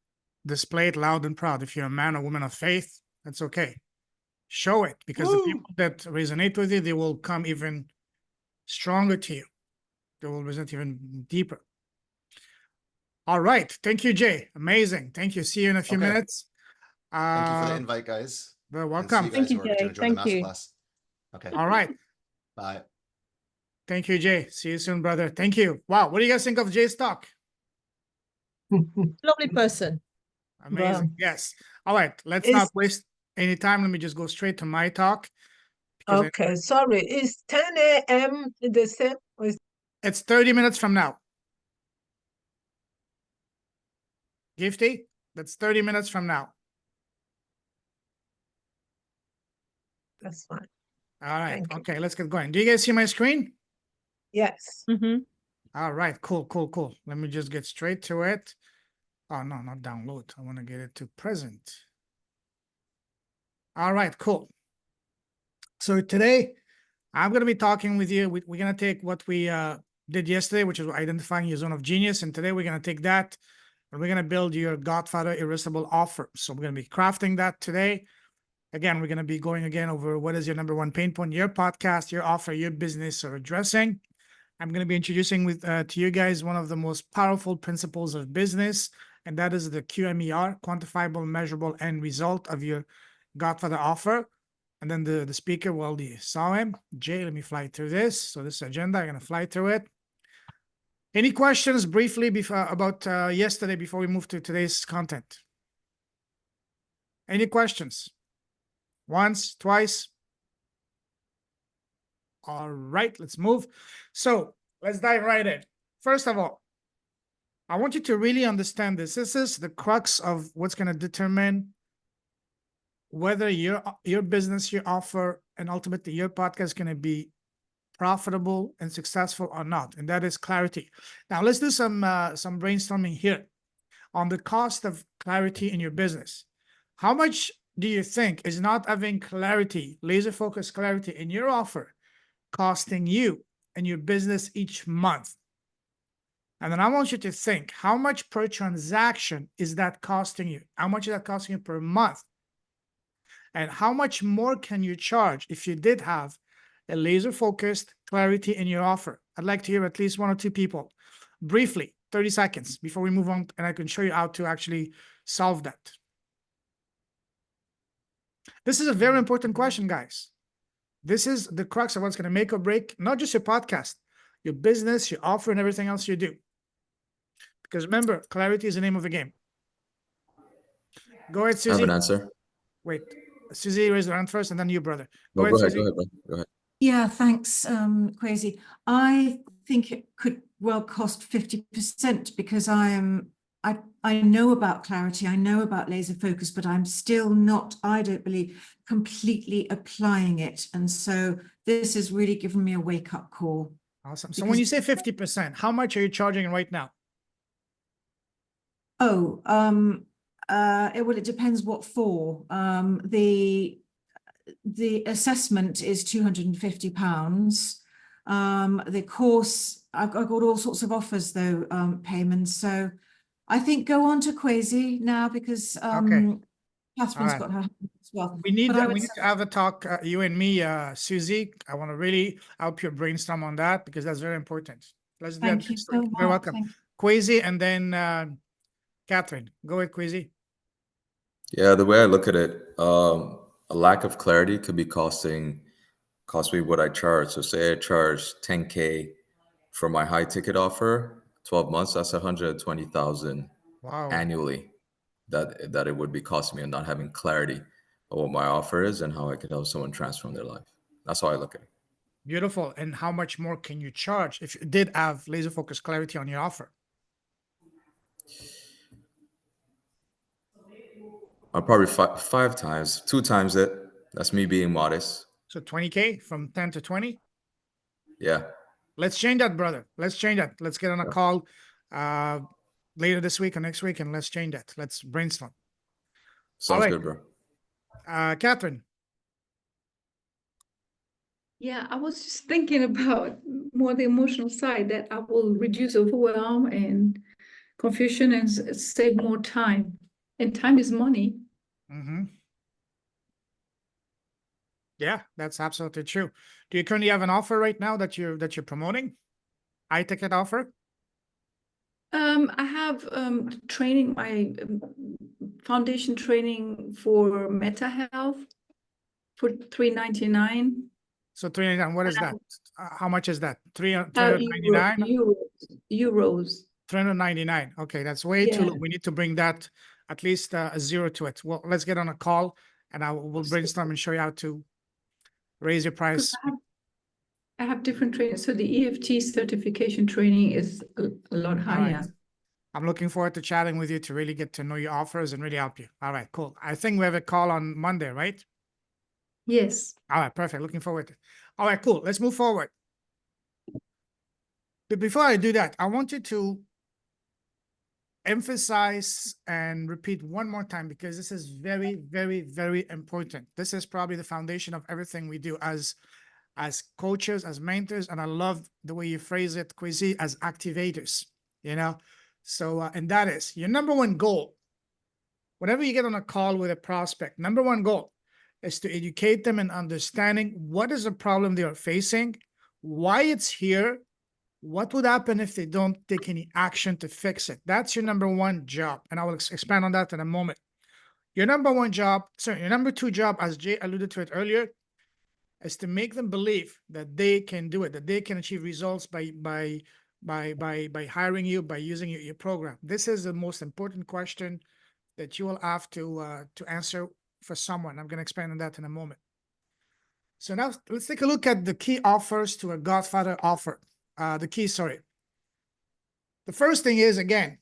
display it loud and proud. If you're a man or woman of faith, that's okay. Show it, because the people that resonate with you, they will come even stronger to you. They will resonate even deeper. All right. Thank you, Jay. Amazing. Thank you. See you in a few Okay. minutes. Thank you for the invite, guys. You're And see welcome. you Thank guys you, who are going to Jay. join the Thank you. masterclass. Okay. All right. Bye. Thank you, Jay. See you soon, brother. Thank you. Wow. What do you guys think of Jay's talk? Lovely person. Amazing. Wow. Yes. All right. Let's It's not waste any time. Let me just go straight to my talk. Because okay. Sorry, it's 10 a.m. the same. it's 30 minutes from now. Gifty, that's 30 minutes from now. That's fine. All right. Thank you. Okay, let's get going. Do you guys see my screen? Yes. All right. Cool. Let me just get straight to it. Oh, no, not download. I want to get it to present. All right, cool. So today, I'm going to be talking with you. We're going to take what we did yesterday, which is identifying your zone of genius. And today we're going to take that and we're going to build your GodFather Irresistible Offer. So we're going to be crafting that today. Again, we're going to be going again over what is your number one pain point, your podcast, your offer, your business or addressing. I'm going to be introducing to you guys one of the most powerful principles of business, and that is the QMER, quantifiable, measurable, end result of your GodFather offer. And then the speaker, well, you saw him. Jay, let me fly through this. So this agenda, I'm going to fly through it. Any questions briefly about yesterday before we move to today's content? Any questions? Once, twice? All right, let's move. So let's dive right in. First of all, I want you to really understand this. This is the crux of what's going to determine whether your business, your offer, and ultimately your podcast is going to be profitable and successful or not. And that is clarity. Now let's do some brainstorming here on the cost of clarity in your business. How much do you think is not having clarity, laser focused clarity in your offer costing you and your business each month? And then I want you to think, how much per transaction is that costing you? How much is that costing you per month? And how much more can you charge if you did have a laser focused clarity in your offer? I'd like to hear at least one or two people briefly, 30 seconds before we move on, and I can show you how to actually solve that. This is a very important question, guys. This is the crux of what's going to make or break, not just your podcast, your business, your offer, and everything else you do. Because remember, clarity is the name of the game. Go ahead, I Susie. have an answer. Wait, Susie raised her hand first, and then you, brother. No, Go ahead, Susie. Go ahead. Yeah, thanks, Crazy. I think it could well cost 50% because I know about clarity, I know about laser focus, but I'm still not, I don't believe, completely applying it. And so this has really given me a wake-up call. Awesome. So when you say 50%, how much are you charging right now? Oh, well, it depends what for. the assessment is £250. The course, I've got all sorts of offers though, payments. So I think go on to Quasi now because Catherine's right. got her hand as well. We need But I we would need to have a talk, you and me, Susie. I want to really help you brainstorm on that because that's very important. Let's do that thank you next so week. You're much. welcome. Quasi and then Catherine. Go ahead, Quasi. Yeah, the way I look at it, a lack of clarity could be cost me what I charge. So say I charge 10K for my high ticket offer, 12 months, that's 120,000 Wow. annually that it would be costing me and not having clarity of what my offer is and how I could help someone transform their life. That's how I look at it. Beautiful. And how much more can you charge if you did have laser focus clarity on your offer? I'll probably five times, 2 times it. That's me being modest. So 20K from 10 to 20. Yeah. Let's change that, brother. Let's change that. Let's get on a call later this week or next week and let's change that. Let's brainstorm. Sounds right. good, bro. Catherine. Yeah, I was just thinking about more the emotional side that I will reduce overwhelm and confusion and save more time. And time is money. Mm-hmm. Yeah, that's absolutely true. Do you currently have an offer right now that you're promoting? High ticket offer? I have training, my foundation training for mental health for $399. So 399, what is that? How much is that? 399? Euros. 399. Okay, that's way too low. We need to bring that at least a zero to it. Well, let's get on a call and we'll brainstorm and show you how to raise your price. I have different training. So the EFT certification training is a lot higher. Right. I'm looking forward to chatting with you to really get to know your offers and really help you. All right, cool. I think we have a call on Monday, right? Yes. All right, perfect. Looking forward to it. All right, cool. Let's move forward. But before I do that, I want you to emphasize and repeat one more time because this is very, very, very important. This is probably the foundation of everything we do as coaches, as mentors, and I love the way you phrase it, Quasi, as activators, you know? So, and that is your number one goal. Whenever you get on a call with a prospect, number one goal is to educate them in understanding what is the problem they are facing, why it's here, what would happen if they don't take any action to fix it. That's your number one job. And I will expand on that in a moment. Your number one job, sorry, your number two job, as Jay alluded to it earlier, is to make them believe that they can do it, that they can achieve results by hiring you, by using your program. This is the most important question that you will have to answer for someone. I'm going to expand on that in a moment. So now let's take a look at the key offers to a GodFather offer. The first thing is, again,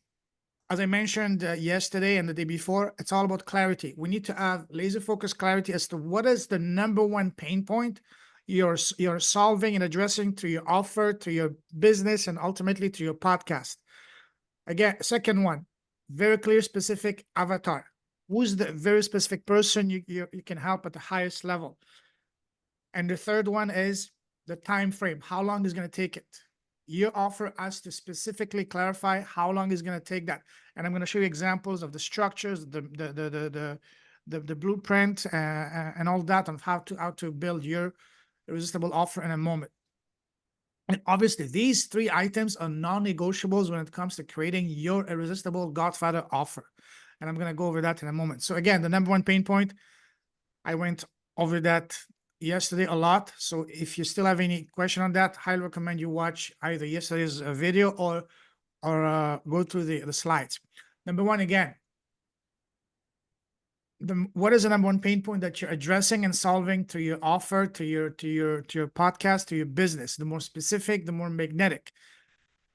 as I mentioned yesterday and the day before, it's all about clarity. We need to have laser focused clarity as to what is the number one pain point you're solving and addressing through your offer, through your business, and ultimately through your podcast. Again, second one, very clear, specific avatar. Who's the very specific person you can help at the highest level? And the third one is the time frame. How long is going to take it? Your offer has to specifically clarify how long is going to take that. And I'm going to show you examples of the structures, the blueprint, and all that on how to build your irresistible offer in a moment. And obviously, these three items are non-negotiables when it comes to creating your irresistible GodFather offer. And I'm going to go over that in a moment. So again, the number one pain point, I went over that yesterday a lot. So if you still have any question on that, highly recommend you watch either yesterday's video or go through the slides. Number one, again, what is the number one pain point that you're addressing and solving through your offer, to your podcast, to your business? The more specific, the more magnetic.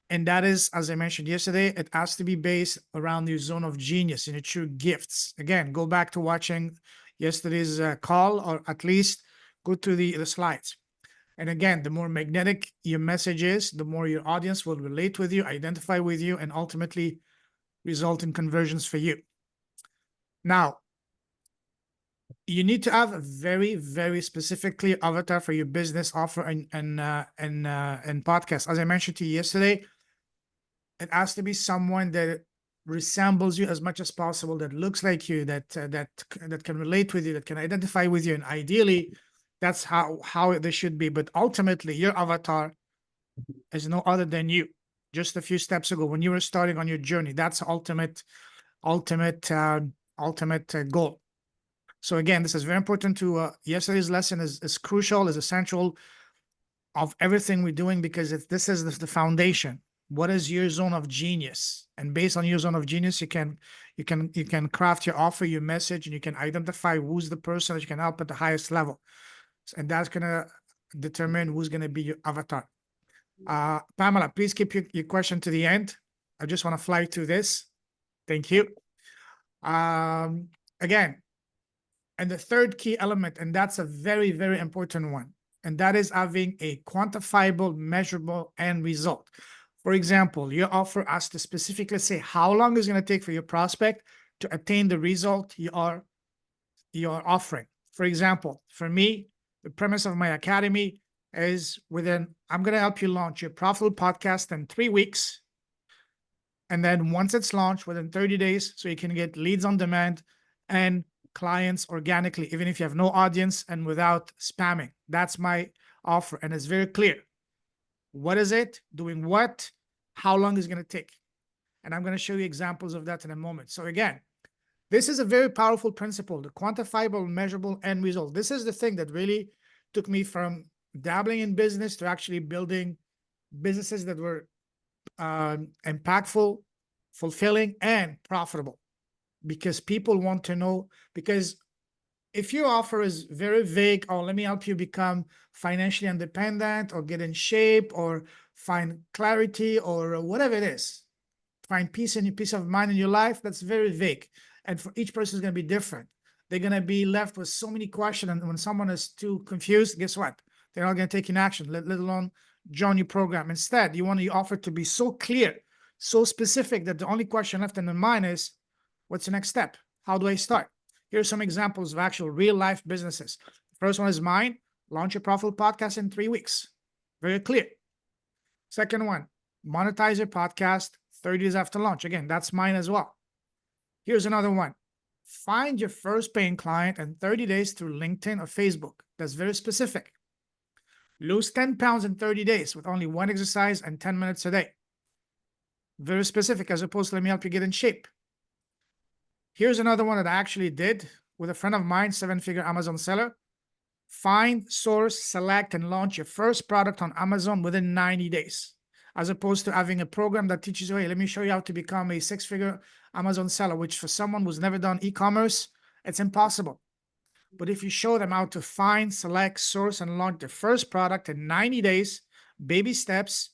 And that is, as I mentioned yesterday, it has to be based around your zone of genius and your true gifts. Again, go back to watching yesterday's call, or at least go through the slides. And again, the more magnetic your message is, the more your audience will relate with you, identify with you, and ultimately result in conversions for you. Now, You need to have a very, very specific, clear avatar for your business offer and podcast. As I mentioned to you yesterday, it has to be someone that resembles you as much as possible, that looks like you, that can relate with you, that can identify with you, and ideally, that's how they should be. But ultimately, your avatar is no other than you. Just a few steps ago, when you were starting on your journey, that's ultimate goal. So again, this is very important to yesterday's lesson is crucial, is essential of everything we're doing, because this is the foundation. What is your zone of genius? And based on your zone of genius, you can craft your offer, your message, and you can identify who's the person that you can help at the highest level. And that's gonna determine who's gonna be your avatar. Pamela, please keep your question to the end. I just want to fly through this. Thank you. Again, and the third key element, and that's a very, very important one, and that is having a quantifiable, measurable end result. For example, your offer has to specifically say how long it's going to take for your prospect to attain the result you are offering. For example, for me, the premise of my academy is I'm going to help you launch your profitable podcast in 3 weeks. And then once it's launched, within 30 days, so you can get leads on demand and clients organically, even if you have no audience and without spamming. That's my offer. And it's very clear. What is it? Doing what? How long is it going to take? And I'm going to show you examples of that in a moment. So again, this is a very powerful principle, the quantifiable, measurable end result. This is the thing that really took me from dabbling in business to actually building businesses that were impactful, fulfilling, and profitable. Because people want to know, because if your offer is very vague, oh, let me help you become financially independent or get in shape or find clarity or whatever it is, find peace of mind in your life, that's very vague. And for each person is going to be different. They're going to be left with so many questions. And when someone is too confused, guess what? They're not going to take in action, let alone join your program. Instead, you want your offer to be so clear, so specific that the only question left in the mind is, what's the next step? How do I start? Here are some examples of actual real life businesses. The first one is mine, launch a profitable podcast in 3 weeks. Very clear. Second one, monetize your podcast 30 days after launch. Again, that's mine as well. Here's another one. Find your first paying client in 30 days through LinkedIn or Facebook. That's very specific. Lose 10 pounds in 30 days with only one exercise and 10 minutes a day. Very specific, as opposed to let me help you get in shape. Here's another one that I actually did with a friend of mine, 7-figure Amazon seller. Find, source, select, and launch your first product on Amazon within 90 days. As opposed to having a program that teaches you, hey, let me show you how to become a 6-figure Amazon seller, which for someone who's never done e-commerce, it's impossible. But if you show them how to find, select, source, and launch the first product in 90 days, baby steps,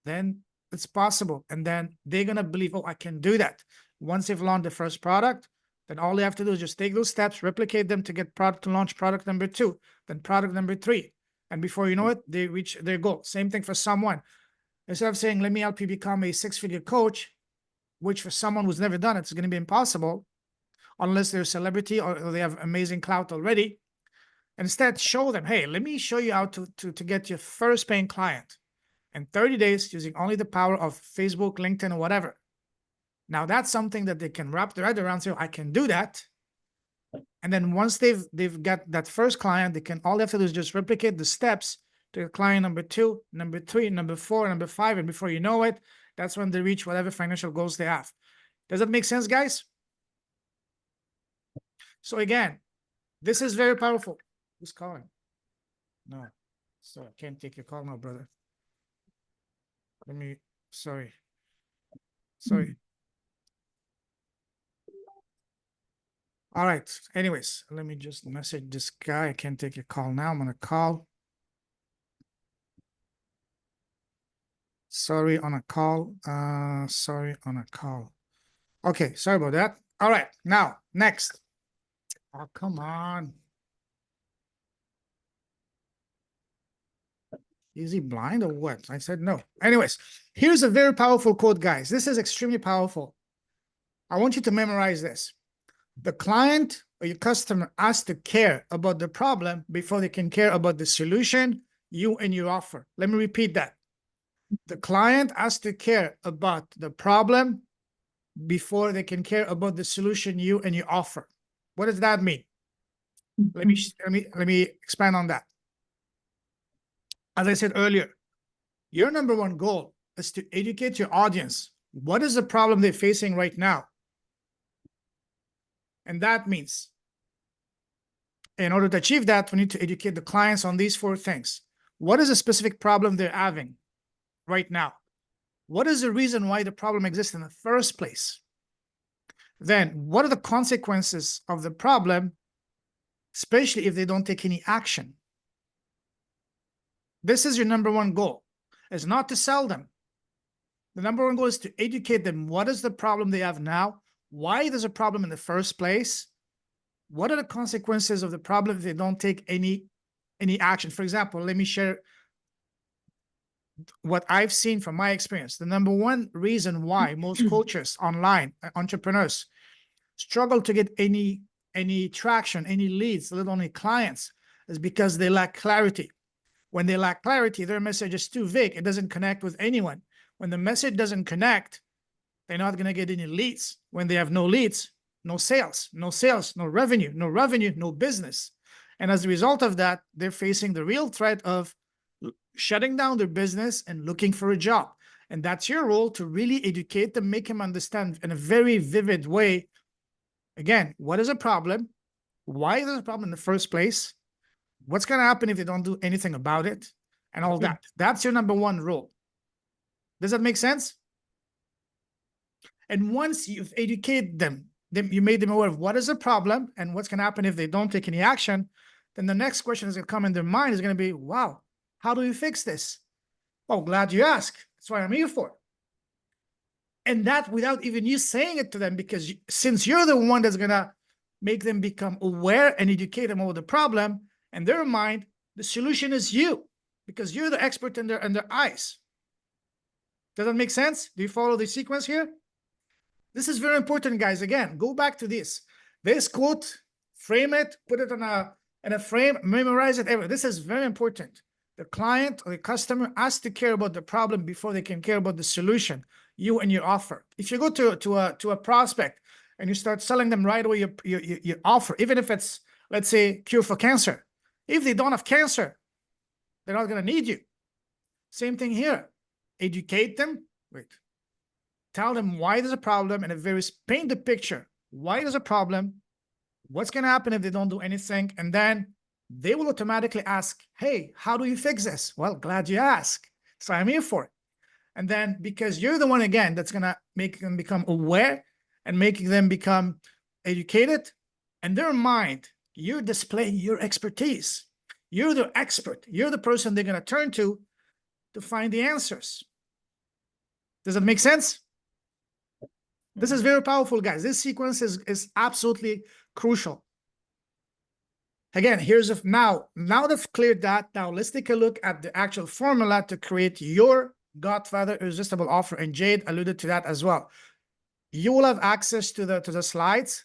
then it's possible. And then they're going to believe, oh, I can do that. Once they've launched the first product, then all they have to do is just take those steps, replicate them to get to launch product number 2, then product number 3. And before you know it, they reach their goal. Same thing for someone. Instead of saying, let me help you become a 6-figure coach, which for someone who's never done it, it's going to be impossible unless they're a celebrity or they have amazing clout already. Instead, show them, hey, let me show you how to get your first paying client in 30 days using only the power of Facebook, LinkedIn, or whatever. Now, that's something that they can wrap their head around, say, I can do that. And then once they've got that first client, all they have to do is just replicate the steps to client number 2, number 3, number 4, number 5. And before you know it, that's when they reach whatever financial goals they have. Does that make sense, guys? So again, this is very powerful. Who's calling? No, so I can't take your call now, brother. Sorry. All right. Anyways, let me just message this guy. I can't take your call now. I'm going to call. Sorry on a call. Okay, sorry about that. All right, now, next. Oh, come on. Is he blind or what? I said no. Anyways, here's a very powerful quote, guys. This is extremely powerful. I want you to memorize this. The client or your customer has to care about the problem before they can care about the solution you and your offer. Let me repeat that. The client has to care about the problem before they can care about the solution you and your offer. What does that mean? Let me expand on that. As I said earlier, your number one goal is to educate your audience. What is the problem they're facing right now? And that means, in order to achieve that, we need to educate the clients on these 4 things. What is a specific problem they're having right now? What is the reason why the problem exists in the first place? Then, what are the consequences of the problem, especially if they don't take any action? This is your number one goal. It's not to sell them. The number one goal is to educate them. What is the problem they have now? Why there's a problem in the first place? What are the consequences of the problem if they don't take any action? For example, let me share what I've seen from my experience. The number one reason why most coaches online, entrepreneurs, struggle to get any traction, any leads, let alone any clients, is because they lack clarity. When they lack clarity, their message is too vague. It doesn't connect with anyone. When the message doesn't connect, they're not going to get any leads. When they have no leads, no sales, no revenue, no business. And as a result of that, they're facing the real threat of shutting down their business and looking for a job. And that's your role, to really educate them, make them understand in a very vivid way, again, what is a problem? Why is it a problem in the first place? What's going to happen if they don't do anything about it? And all that. That's your number one role. Does that make sense? And once you've educated them, you made them aware of what is the problem and what's going to happen if they don't take any action, then the next question is going to come in their mind is going to be, wow, how do we fix this? Oh, glad you asked. That's what I'm here for. And that without even you saying it to them, because since you're the one that's going to make them become aware and educate them over the problem, in their mind, the solution is you, because you're the expert in their eyes. Does that make sense? Do you follow the sequence here? This is very important, guys. Again, go back to this. This quote, frame it, put it in a frame, memorize it. This is very important. The client or the customer has to care about the problem before they can care about the solution, you and your offer. If you go to a prospect and you start selling them right away your offer, even if it's, let's say, cure for cancer. If they don't have cancer, they're not going to need you. Same thing here. Educate them. Tell them why there's a problem and paint the picture. Why there's a problem? What's going to happen if they don't do anything? And then they will automatically ask, hey, how do you fix this? Well, glad you asked. So I'm here for it. And then because you're the one, again, that's going to make them become aware and making them become educated, in their mind, you're displaying your expertise. You're the expert. You're the person they're going to turn to find the answers. Does that make sense? This is very powerful, guys. This sequence is absolutely crucial. Again, now they've cleared that. Now let's take a look at the actual formula to create your GodFather Irresistible Offer. And Jade alluded to that as well. You will have access to the slides.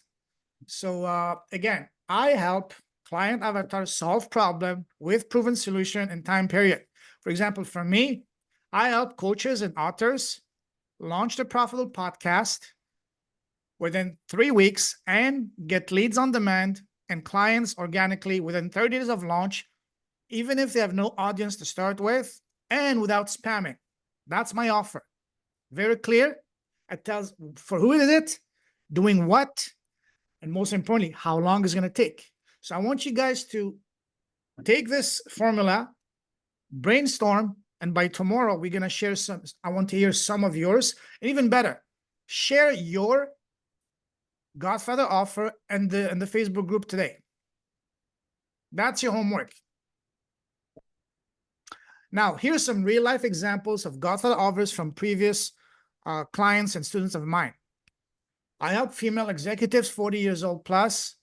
So again, I help client avatars solve problem with proven solution and time period. For example, for me, I help coaches and authors launch their profitable podcast within 3 weeks and get leads on demand and clients organically within 30 days of launch, even if they have no audience to start with and without spamming. That's my offer. Very clear. It tells for who is it, doing what, and most importantly, how long it's going to take. So I want you guys to take this formula, brainstorm, and by tomorrow, we're going to share some. I want to hear some of yours. And even better, share your GodFather offer and the Facebook group today. That's your homework. Now, here's some real life examples of GodFather offers from previous clients and students of mine. I help female executives 40 years old plus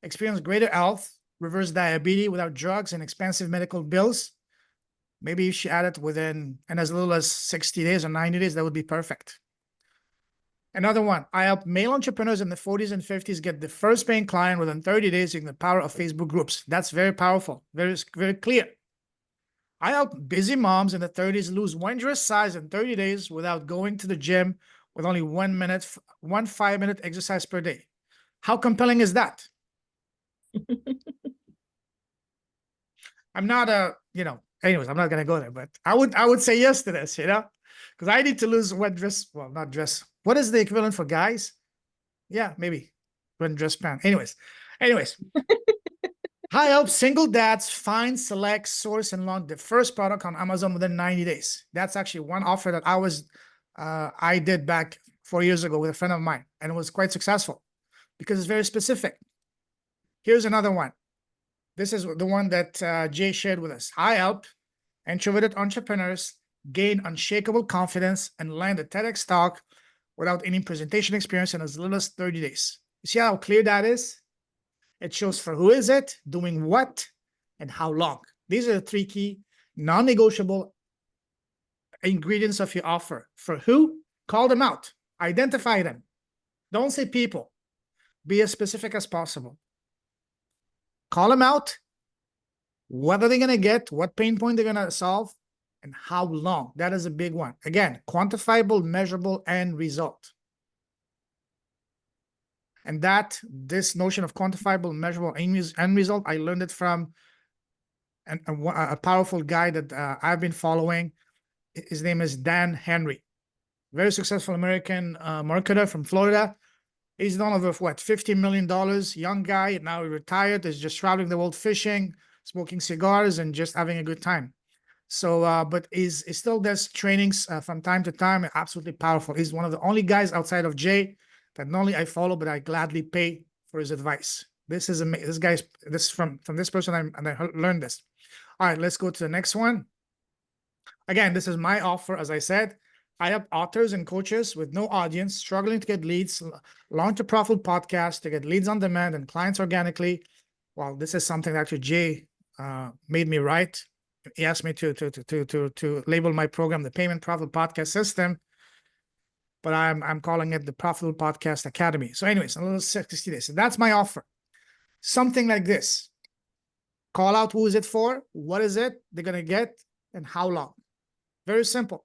experience greater health, reverse diabetes without drugs and expensive medical bills. Maybe if she added within, and as little as 60 days or 90 days, that would be perfect. Another one, I help male entrepreneurs in the 40s and 50s get the first paying client within 30 days using the power of Facebook groups. That's very powerful, very, very clear. I help busy moms in the 30s lose 1 dress size in 30 days without going to the gym with only 1 minute, 5-minute exercise per day. How compelling is that? I'm not anyways, I'm not going to go there, but I would say yes to this, because I need to lose 1 dress. Well, not dress. What is the equivalent for guys? Yeah, maybe 1 dress pound. Anyways. I help single dads find, select, source, and launch the first product on Amazon within 90 days. That's actually one offer that I did back 4 years ago with a friend of mine, and it was quite successful because it's very specific. Here's another one. This is the one that Jay shared with us. I help introverted entrepreneurs gain unshakable confidence and land a TEDx talk without any presentation experience in as little as 30 days. You see how clear that is? It shows for who is it, doing what, and how long. These are the 3 key non-negotiable ingredients of your offer. For who, call them out, identify them. Don't say people. Be as specific as possible. Call them out. What are they going to get? What pain point they're going to solve? And how long? That is a big one. Again, quantifiable, measurable, and result. And this notion of quantifiable, measurable, and result, I learned it from a powerful guy that I've been following. His name is Dan Henry. Very successful American marketer from Florida. He's done over, $50 million, young guy, now he retired, is just traveling the world fishing, smoking cigars, and just having a good time. So, but he still does trainings from time to time, absolutely powerful. He's one of the only guys outside of Jay that not only I follow, but I gladly pay for his advice. This is amazing. This guy's, from this person, and I learned this. All right, let's go to the next one. Again, this is my offer, as I said. I help authors and coaches with no audience struggling to get leads, launch a profitable podcast to get leads on demand and clients organically. Well, this is something that actually Jay made me write. He asked me to label my program the Payment Profitable Podcast System, but I'm calling it the Profitable Podcast Academy. So anyways, a little 60 days. So that's my offer. Something like this. Call out who is it for, what is it they're going to get, and how long. Very simple.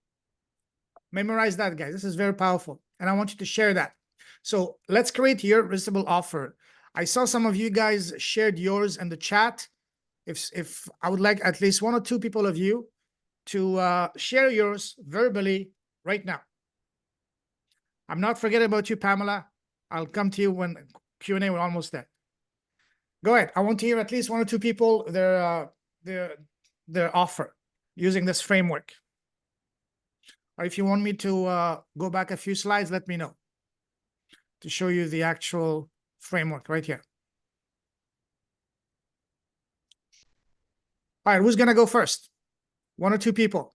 Memorize that, guys. This is very powerful, and I want you to share that. So let's create your irresistible offer. I saw some of you guys shared yours in the chat. If I would like at least 1 or 2 people of you to share yours verbally right now. I'm not forgetting about you, Pamela. I'll come to you when Q&A, we're almost there. Go ahead. I want to hear at least 1 or 2 people their offer using this framework. Or if you want me to go back a few slides, let me know to show you the actual framework right here. All right, who's going to go first? 1 or 2 people.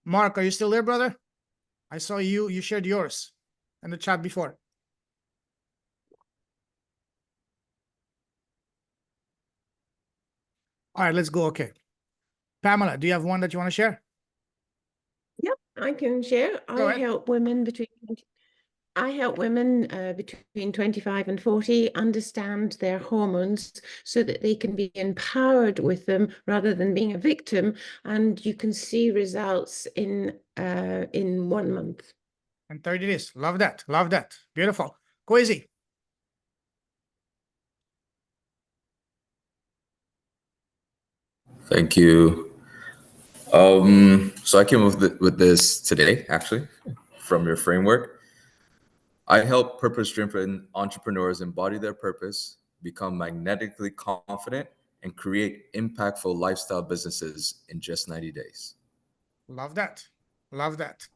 Mark, are you still there, brother? I saw you shared yours in the chat before. All right, let's go. Okay. Pamela, do you have one that you want to share? Yep, I can share. I help women between 25 and 40 understand their hormones so that they can be empowered with them rather than being a victim. And you can see results in 1 month. In 30 days. Love that. Love that. Beautiful. Kwesi. Thank you. So I came up with this today, actually, from your framework. I help purpose-driven entrepreneurs embody their purpose, become magnetically confident, and create impactful lifestyle businesses in just 90 days. Love that. Love that.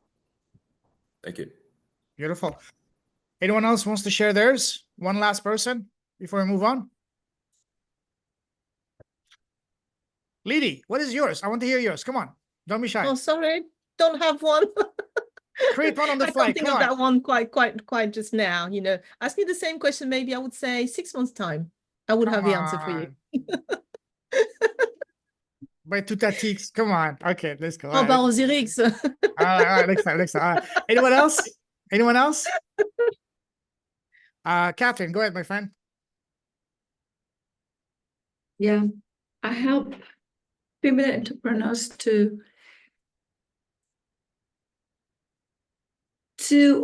Thank you. Beautiful. Anyone else wants to share theirs? One last person before we move on. Liddy, what is yours? I want to hear yours. Come on. Don't be shy. Oh, sorry. Don't have one. Create one on the fly. I can't think of that one quite just now. Ask me the same question. Maybe I would say 6 months time. I would have the answer for you. By Tutatix. Come on. Okay, let's go. Oh, bah, Osiris. All right, next time. All right. Anyone else? Anyone else? Catherine, go ahead, my friend. Yeah, I help female entrepreneurs to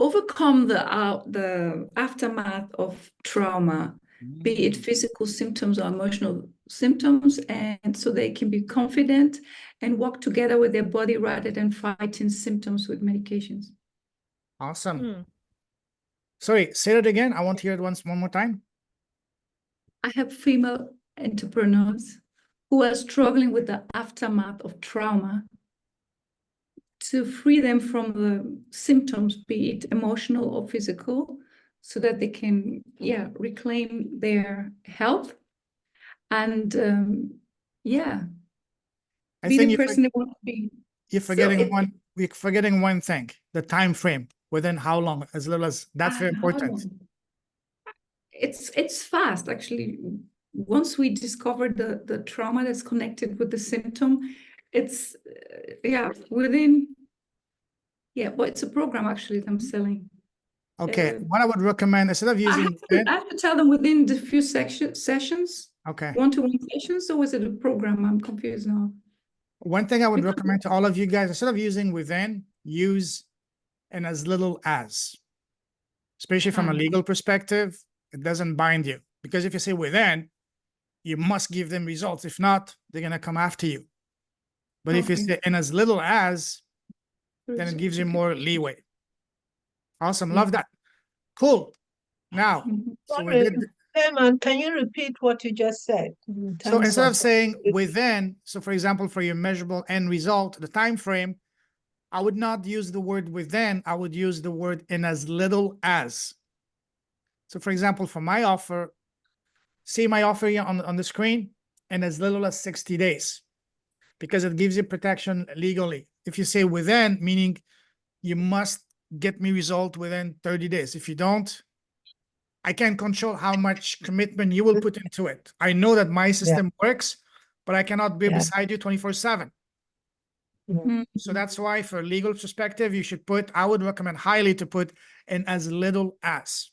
overcome the aftermath of trauma, be it physical symptoms or emotional symptoms, and so they can be confident and work together with their body rather than fighting symptoms with medications. Awesome. Sorry, say it again. I want to hear it one more time. I have female entrepreneurs who are struggling with the aftermath of trauma to free them from the symptoms, be it emotional or physical, so that they can, reclaim their health and, I be think the person they want to be. You're forgetting one thing, the time frame. Within how long? As little as that's very important. It's fast, actually. Once we discover the trauma that's connected with the symptom, it's within. Yeah, but it's a program actually that I'm selling. Okay, what I would recommend instead of using, I have to tell them within the few sessions. Okay. One-to-one sessions, or is it a program? I'm confused now. One thing I would recommend to all of you guys, instead of using within, use in as little as. Especially from a legal perspective, it doesn't bind you. Because if you say within, you must give them results. If not, they're going to come after you. But if you say in as little as, then it gives you more leeway. Awesome. Love that. Cool. Now, so we did. Herman, can you repeat what you just said? So instead of saying within, so for example, for your measurable end result, the time frame, I would not use the word within, I would use the word in as little as. So for example, for my offer, see my offer here on the screen, in as little as 60 days, because it gives you protection legally. If you say within, meaning you must get me result within 30 days. If you don't, I can't control how much commitment you will put into it. I know that my system works, but I cannot be beside you 24/7. So that's why for legal perspective, you should put, I would recommend highly to put in as little as.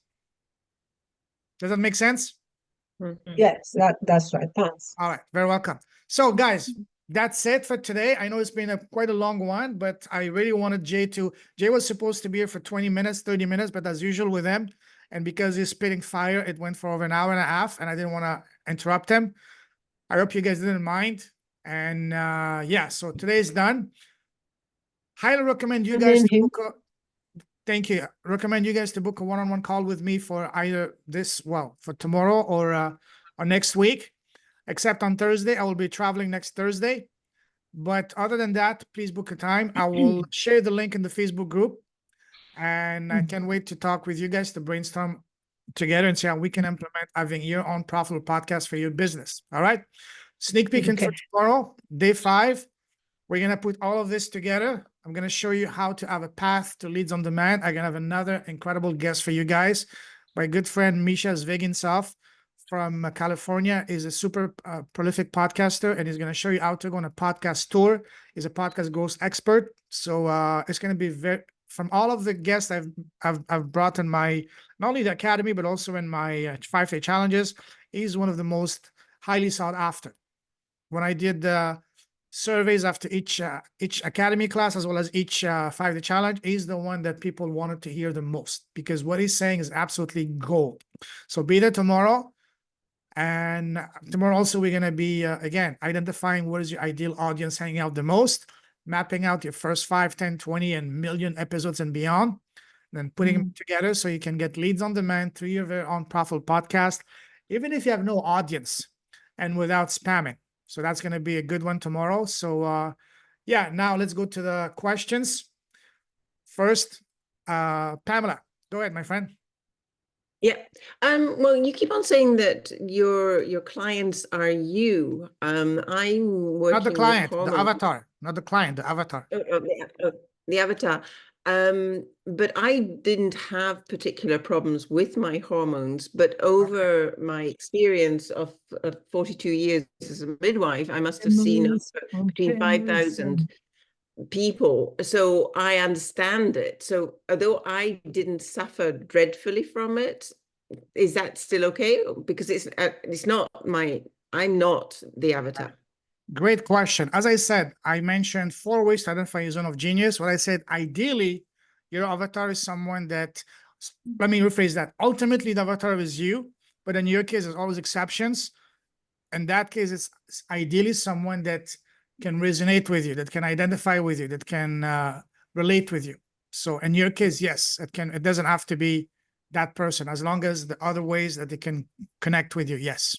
Does that make sense? Yes, that's right. Thanks. All right, very welcome. So guys, that's it for today. I know it's been quite a long one, but I really wanted Jay was supposed to be here for 20 minutes, 30 minutes, but as usual with him, and because he's spitting fire, it went for over an hour and a half, and I didn't want to interrupt him. I hope you guys didn't mind. And so today's done. Highly recommend you guys to book thank you. Recommend you guys to book a one-on-one call with me for either for tomorrow or next week. Except on Thursday, I will be traveling next Thursday. But other than that, please book a time. I will share the link in the Facebook group. And I can't wait to talk with you guys to brainstorm together and see how we can implement having your own profitable podcast for your business. All right. Sneak peek for tomorrow, day 5. We're going to put all of this together. I'm going to show you how to have a path to leads on demand. I'm going to have another incredible guest for you guys. My good friend, Misha Zvegintsov from California, is a super prolific podcaster, and he's going to show you how to go on a podcast tour. He's a podcast growth expert. So it's going to be from all of the guests I've brought in my, not only the academy, but also in my 5-day challenges, he's one of the most highly sought after. When I did the surveys after each academy class, as well as each 5-day challenge, he's the one that people wanted to hear the most, because what he's saying is absolutely gold. So be there tomorrow. And tomorrow also, we're going to be, again, identifying what is your ideal audience hanging out the most, mapping out your first 5, 10, 20, and million episodes and beyond, and then putting them together so you can get leads on demand through your very own profitable podcast, even if you have no audience and without spamming. So that's going to be a good one tomorrow. So now let's go to the questions. First, Pamela, go ahead, my friend. Yeah. Well, you keep on saying that your clients are you. I'm working not the client, with the avatar, not the client, the avatar. The avatar. But I didn't have particular problems with my hormones. But over my experience of 42 years as a midwife, I must have seen between 5,000 people. So I understand it. So although I didn't suffer dreadfully from it, is that still okay? Because it's not I'm not the avatar. Great question. As I said, I mentioned 4 ways to identify your zone of genius. What I said, ideally, your avatar is someone that, let me rephrase that. Ultimately, the avatar is you, but in your case, there's always exceptions. In that case, it's ideally someone that can resonate with you, that can identify with you, that can relate with you. So in your case, yes, it doesn't have to be that person, as long as the other ways that they can connect with you. Yes.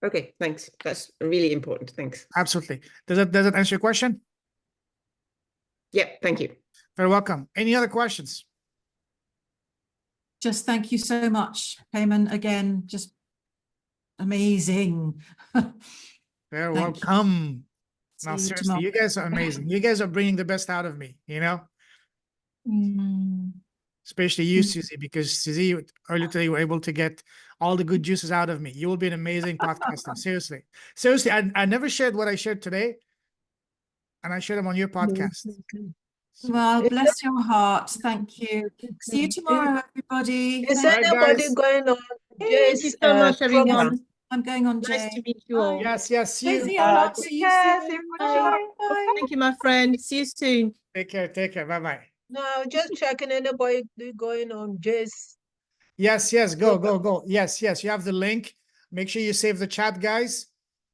Okay, thanks. That's really important. Thanks. Absolutely. Does that answer your question? Yeah, thank you. Very welcome. Any other questions? Just thank you so much, Payman. Again, just amazing. Very Thank you. welcome. Now, See you seriously, tomorrow. you guys are amazing. You guys are bringing the best out of me, you know? Especially you, Susie, because Susie, earlier today, you were able to get all the good juices out of me. You will be an amazing podcaster. Seriously. Seriously, I never shared what I shared today, and I shared them on your podcast. Well, bless your heart. Thank you. See you tomorrow, everybody. Is Thank anybody guys. going on Thank you Jay's so much, everyone. program? I'm going on Nice Jay. to meet you all. Yes, see you. Busy a lot. Take See you care, soon. see you Bye. tomorrow. Bye. Thank you, my friend. See you soon. Take care. Bye-bye. No, just checking anybody going on Jay's. Yes, go. Yes, you have the link. Make sure you save the chat, guys.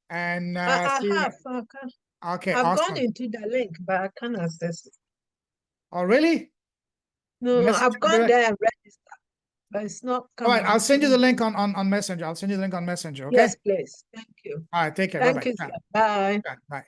And I see you have. guys. Okay, Okay, I've awesome. gone into the link, but I can't access it. Oh, really? No, Messenger I've gone direct? there and registered, but it's not All right, coming. I'll send you the link on Messenger. I'll send you the link on Messenger, okay? Yes, please. Thank you. All right, take care. Thank Bye-bye. you, sir. Bye. Bye.